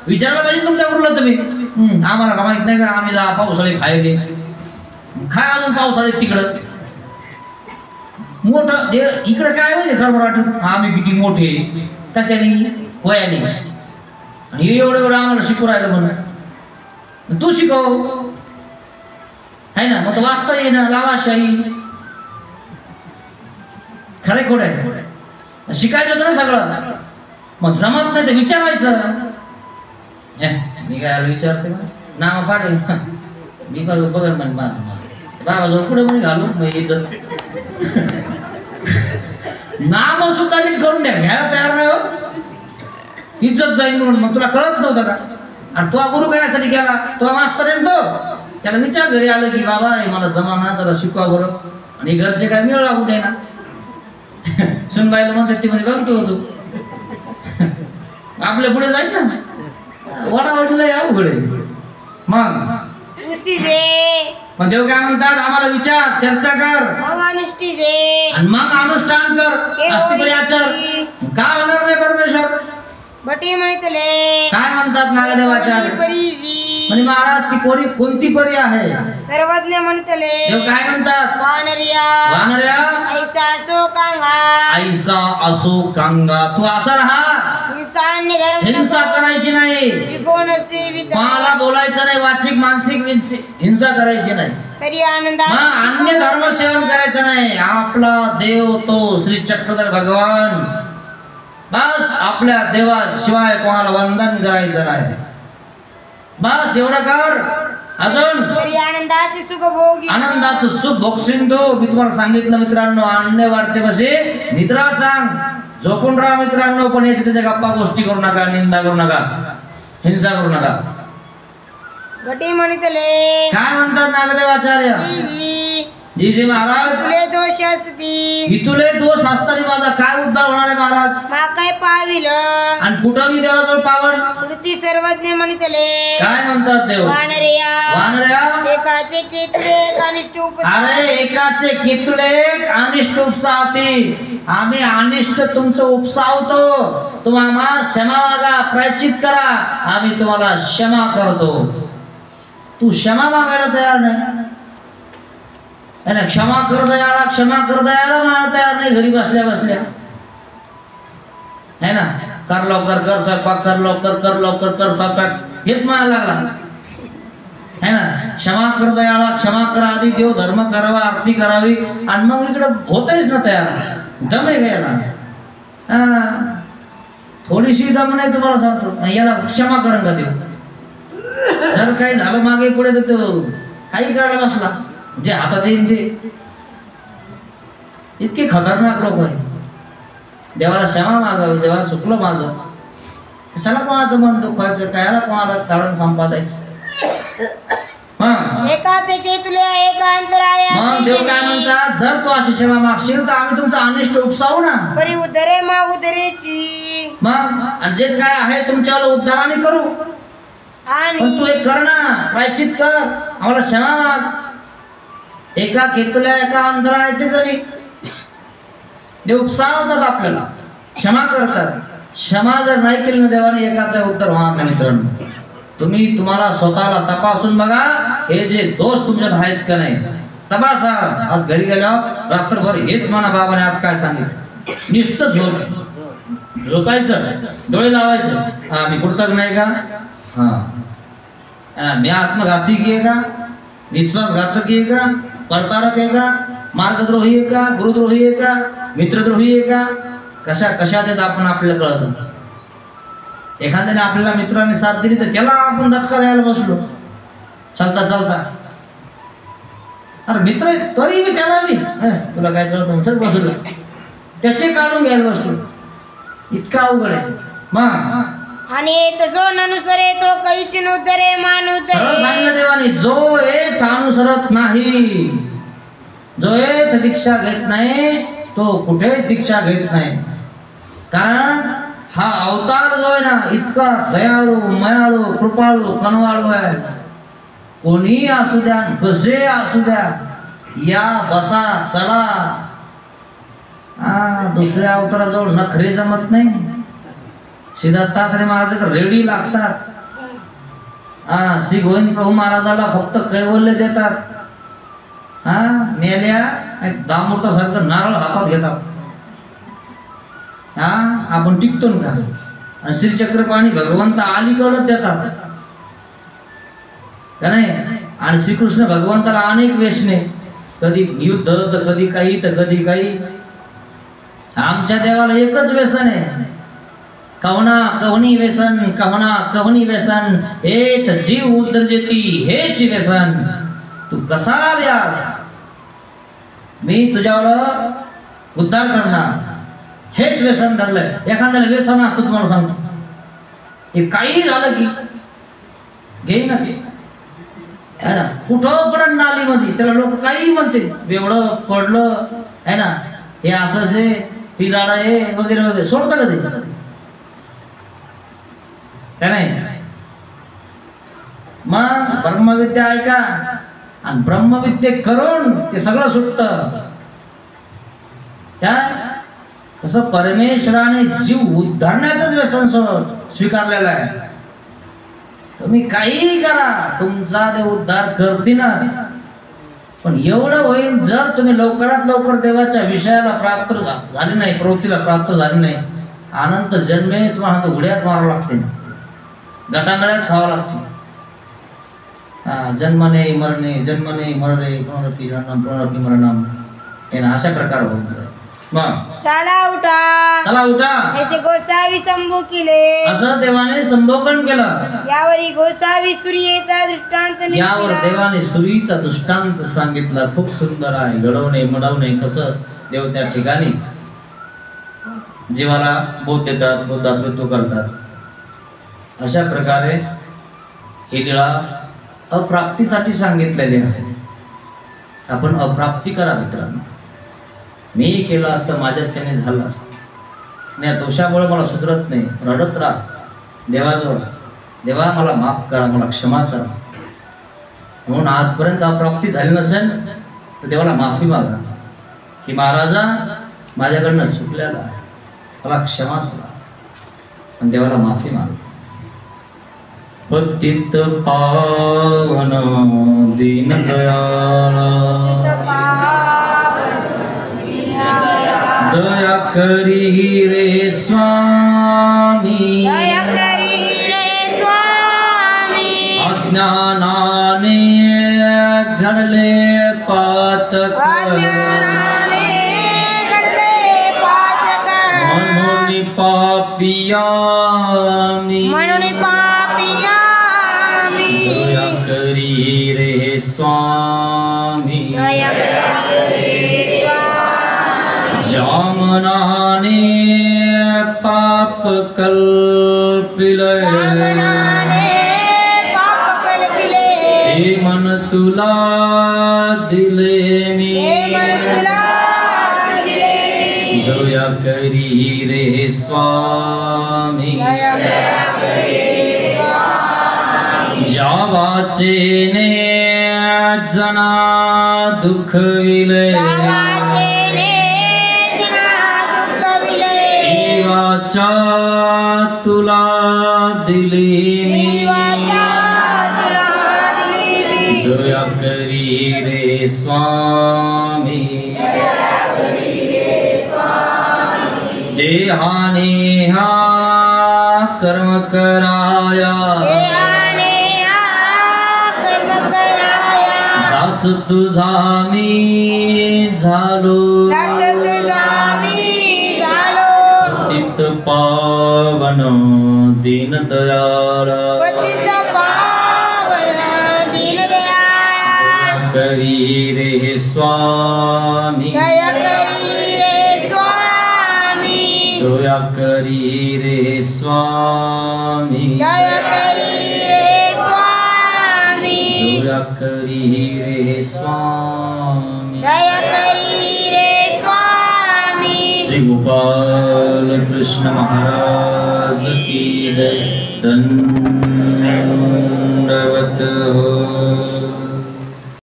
विचारायला पाहिजे तुमच्या गुरुला तुम्ही. आम्हाला का माहित नाही का. आम्ही जा पावसाळी खायले काय अजून पावसाळ्यात तिकडं मोठं इकडे काय माहिती खरं वाटत. आम्ही किती मोठे कशाने वयाने, आणि एवढं एवढं आम्हाला शिकू राहिलं म्हणून. तू शिकव है ना. मग तो वाचता येईना लावाशाही. खरे खोड आहे. शिकायचं होतं ना सगळं. मग जमत नाही ते विचारायचं. मी काय विचारते नाव पाडेल मी बघा म्हणे बाबा जवळ पुढे म्हणे घालू मग इज्जत. नाम सुद्धा नीट करून द्या, घ्यायला तयार नाही हो. इज्जत जाईल म्हणून. मग तुला कळत नव्हतं का. आणि तो गुरु काय केला, तो मास्तर आहे तो. त्याला विचार घरी आलं की बाबा मला जमाना त्याला शिकवा बरं. आणि घरचे काय मिळ लागू दे ना. सुनबाईला म्हणतात ती मध्ये बघतो होतो आपल्या पुढे जाईल ना. वडावडलं या उघडे. मग देव काय म्हणतात आम्हाला विचार चर्चा कर आणि मग अनुष्ठान कर. का होणार नाही परमेश्वर. काय म्हणतात नागदेवाच्या म्हणजे महाराज ती कोणती परी आहे. सर्वज्ञ म्हणतले. देव काय म्हणतात वानर्या ऐसा असो कांगा. तू असा राहा. हिंसा करायची नाही. मला बोलायचं नाही. वाचिक मानसिक हिंसा करायची नाही. तरी आनंद अन्य धर्म सेवन करायचं नाही. आपला देव तो श्री चक्रधर भगवान. बस आपल्या देवाशिवाय कोणाला वंदन करायचं नाही. बस एवढं कर. अजून तरी आनंदाचे सुख भोगी. आनंदाचं सुख भोगशील तो. मी तुम्हाला सांगितलं मित्रांनो अन्य वाढते बसे निद्रा सांग. झोपून राहा मित्रांनो. पण याची त्याच्या गप्पा गोष्टी करू नका, निंदा करू नका, हिंसा करू नका. घटी म्हणतले. काय म्हणतात नागदेवाचार्य जी महाराज. तुले दोष असती. इथुले दोष असताना माझा काय उद्धार होणार आहे महाराज. मा काय पाविलं. आणि कुठं मी देवाजवळ पावन. वृत्ती सर्वज्ञ म्हणतले. काय म्हणतात देव वानर्या एकाचे कितलेक अनिष्ट उपसा. अरे एकाचे कितलेक अनिष्ट उपसाती. आम्ही अनिष्ट तुमचं उपसावतो. तुम्हाला क्षमा मागा, प्रायचित करा. आम्ही तुम्हाला क्षमा करतो. तू क्षमा मागायला तयार नाही. अरे क्षमा कर दयाळा, क्षमा कर दयाळा मागायला तयार नाही घरी बसल्या बसल्या, है ना. कर लवकर, कर स्वयंपाक, कर लवकर, कर लवकर, कर स्वयंपाक, हेच म्हणायला लागला, है ना. क्षमा कर दयाळा, क्षमा करा, आधी देव धर्म करावा, आरती करावी, आणि मग इकडं होतच ना तयार. दम आहे का याला? थोडीशी दम नाही तुम्हाला सांगतो. याला क्षमा करण का देव? जर काही झालं मागे पुढे तर तो काही करायला बसला, जे हातात येईन ते. इतके खतरनाक लोक आहे. देवाला क्षमा मागावी, देवाला चुकलं माझं, कशाला कोणाचं मन दुखवायचं, कायला कोणाला काढून संपादायचं. एकांतिके तुल्या एकांतराया. मग देव काय म्हणतात, जर तू अशी क्षमा मागशील तर आम्ही तुमचा अनिष्ट उपसावू ना. परी उदरे मा उदरेची. मग आणि जे काय आहे तुमच्यावर उद्धाराने करू, आणि पण तू एक कर ना, प्रायश्चित कर, आम्हाला क्षमा माग. एका केतुल्या एका अंतरा येतेच आणि देव उपसावतात आपल्याला, क्षमा करतात. क्षमा जर नाही केली ना देवाने, एकाचा उत्तर होणार नाही. मित्रांनो, तुम्हाला स्वतःला तपासून बघा, हे जे दोष तुमच्यात आहेत का नाही तपासा. आज घरी गेल्यावर रात्रभर हेच म्हणा, बाबाने आज काय सांगितलं, नुसतं झोपायचं, डोळे लावायचं. हा मी कृतज्ञ नाही का? हा मी आत्मघाती आहे का? विश्वासघातकी आहे का? परतारक आहे का? मार्गद्रोही आहे का? गुरुद्रोही आहे का? मित्रद्रोही आहे का? कशा देत आपण आपल्याला कळतं. एखाद्याने आपल्याला मित्राने साथ दिली तर त्याला आपण दचका द्यायला बसलो चालता चालता. अरे मित्र तरी मी त्याला तुला काय कळतं सर बसलो, त्याचे काढून घ्यायला बसलो. इतका अवघड आहे. मग आणि जो ननुसरे तो कैच नुदरे मानुदरे. सांगितलं देवाने, जो येत अनुसरत नाही, जो येत दीक्षा घेत नाही तो कुठे दीक्षा घेत नाही. कारण हा अवतार जो आहे ना, इतका दयाळू, मयाळू, कृपाळू, कनवाळू आहे. कोणी असू द्या, कसे असू द्या, या बसा चला. दुसऱ्या अवताराजवळ नखरे जमत नाही. सिद्धार्थात्रे महाराज रेडी लागतात. श्री गोविंद प्रभू महाराजाला फक्त कैवल्य देतात. मेल्या दामूर्तासारखं नारळ हातात घेतात. आपण टिकतो का? आणि श्रीचक्रपाणी भगवंत अलीकडच देतात का नाही. आणि श्रीकृष्ण भगवंताला अनेक वेशने, कधी युद्ध तर कधी काही तर कधी काही. आमच्या देवाला एकच व्यसन आहे, कवना कवनी व्यसन, कवना कवनी व्यसन, हेत जीव उद्दर्जती हेच व्यसन. तू कसा व्यास, मी तुझ्यावर उद्धार करणार, हेच व्यसन धरलंय. एखाद्याला व्यसन असतं तुम्हाला सांगतो, ते काही झालं की घेईन कुठं पण नालीमध्ये, त्याला लोक काही म्हणते, एवढं पडलं आहे ना, हे असं आहे, पिदाडा आहे वगैरे वगैरे. सोडतं का ते काय नाही. मग ब्रह्मविद्या ऐका, आणि ब्रह्मविद्ये करून ते सगळं सुटतं. काय तसं परमेश्वराने जीव उद्धारण्याचंच व्यसन स्वीकारलेलं आहे. तुम्ही काही करा, तुमचा देव उद्धार करतीलच. पण एवढं होईल, जर तुम्ही लवकरात लवकर देवाच्या विषयाला प्राप्त झाले नाही, प्रवृत्तीला प्राप्त झाले नाही, अनंत जन्मे तुम्हाला उड्याच मारावं लागते, गटांगळ्याच खावं लागते. जन्मने मरणे, जन्मने मरणे, पुनरपि जन्म पुनरपि मरणम, हे ना अशा प्रकार होत. चला उठा ऐसे गोसावी संभू केले, असं देवाने संभोगन केलं. यावरी गोसावी सूर्येचा दृष्टांत, यावर देवाने सूर्यीचा दृष्टांत सांगितला. खूप सुंदर आहे. घडवणे मडवणे कसं देव त्या ठिकाणी जीवाला बोध देतात, बोधातृत्व करतात. अशा प्रकारे ही लीळा अप्राप्तीसाठी सांगितलेली आहे. आपण अप्राप्ती करा मित्रांनो. मी केलं असतं, माझ्याच्याने झालं असतं. या दोषामुळे मला सुधरत नाही, रडत राहा देवाजवळ, देवा मला माफ करा, मला क्षमा करा. म्हणून आजपर्यंत अप्राप्ती झाली नसेल तर देवाला माफी मागा की महाराजा माझ्याकडनं चुकलेला आहे, मला क्षमा करा, आणि देवाला माफी मागा. पतित पावन दीन दयाळा दया करी रे स्वामी दया करी रे स्वामी अज्ञानाने घडले पातक अज्ञानाने घडले पातक म्हणून पापियामी दया करी रे स्वामी दया करी ज्या मनाने पाप कल्पिले पाप कल्पिले हे मन तुला दिले मी मन तुला दिले मी दया करी रे स्वामी दया करी ज्या वाचेने जना दुखविले वाचा तुला दिली मी दया करी रे स्वामी देहाने हा कर्म कराया दास तुझा मी झालो पतित पावन दीन दयाळा करी रे स्वामी दया करी रे स्वामी दया करी रे स्वामी दया करी रे स्वामी दया करी रे स्वामी दया करी रे स्वामी श्री गोपाल कृष्ण महाराज की जय। धन्य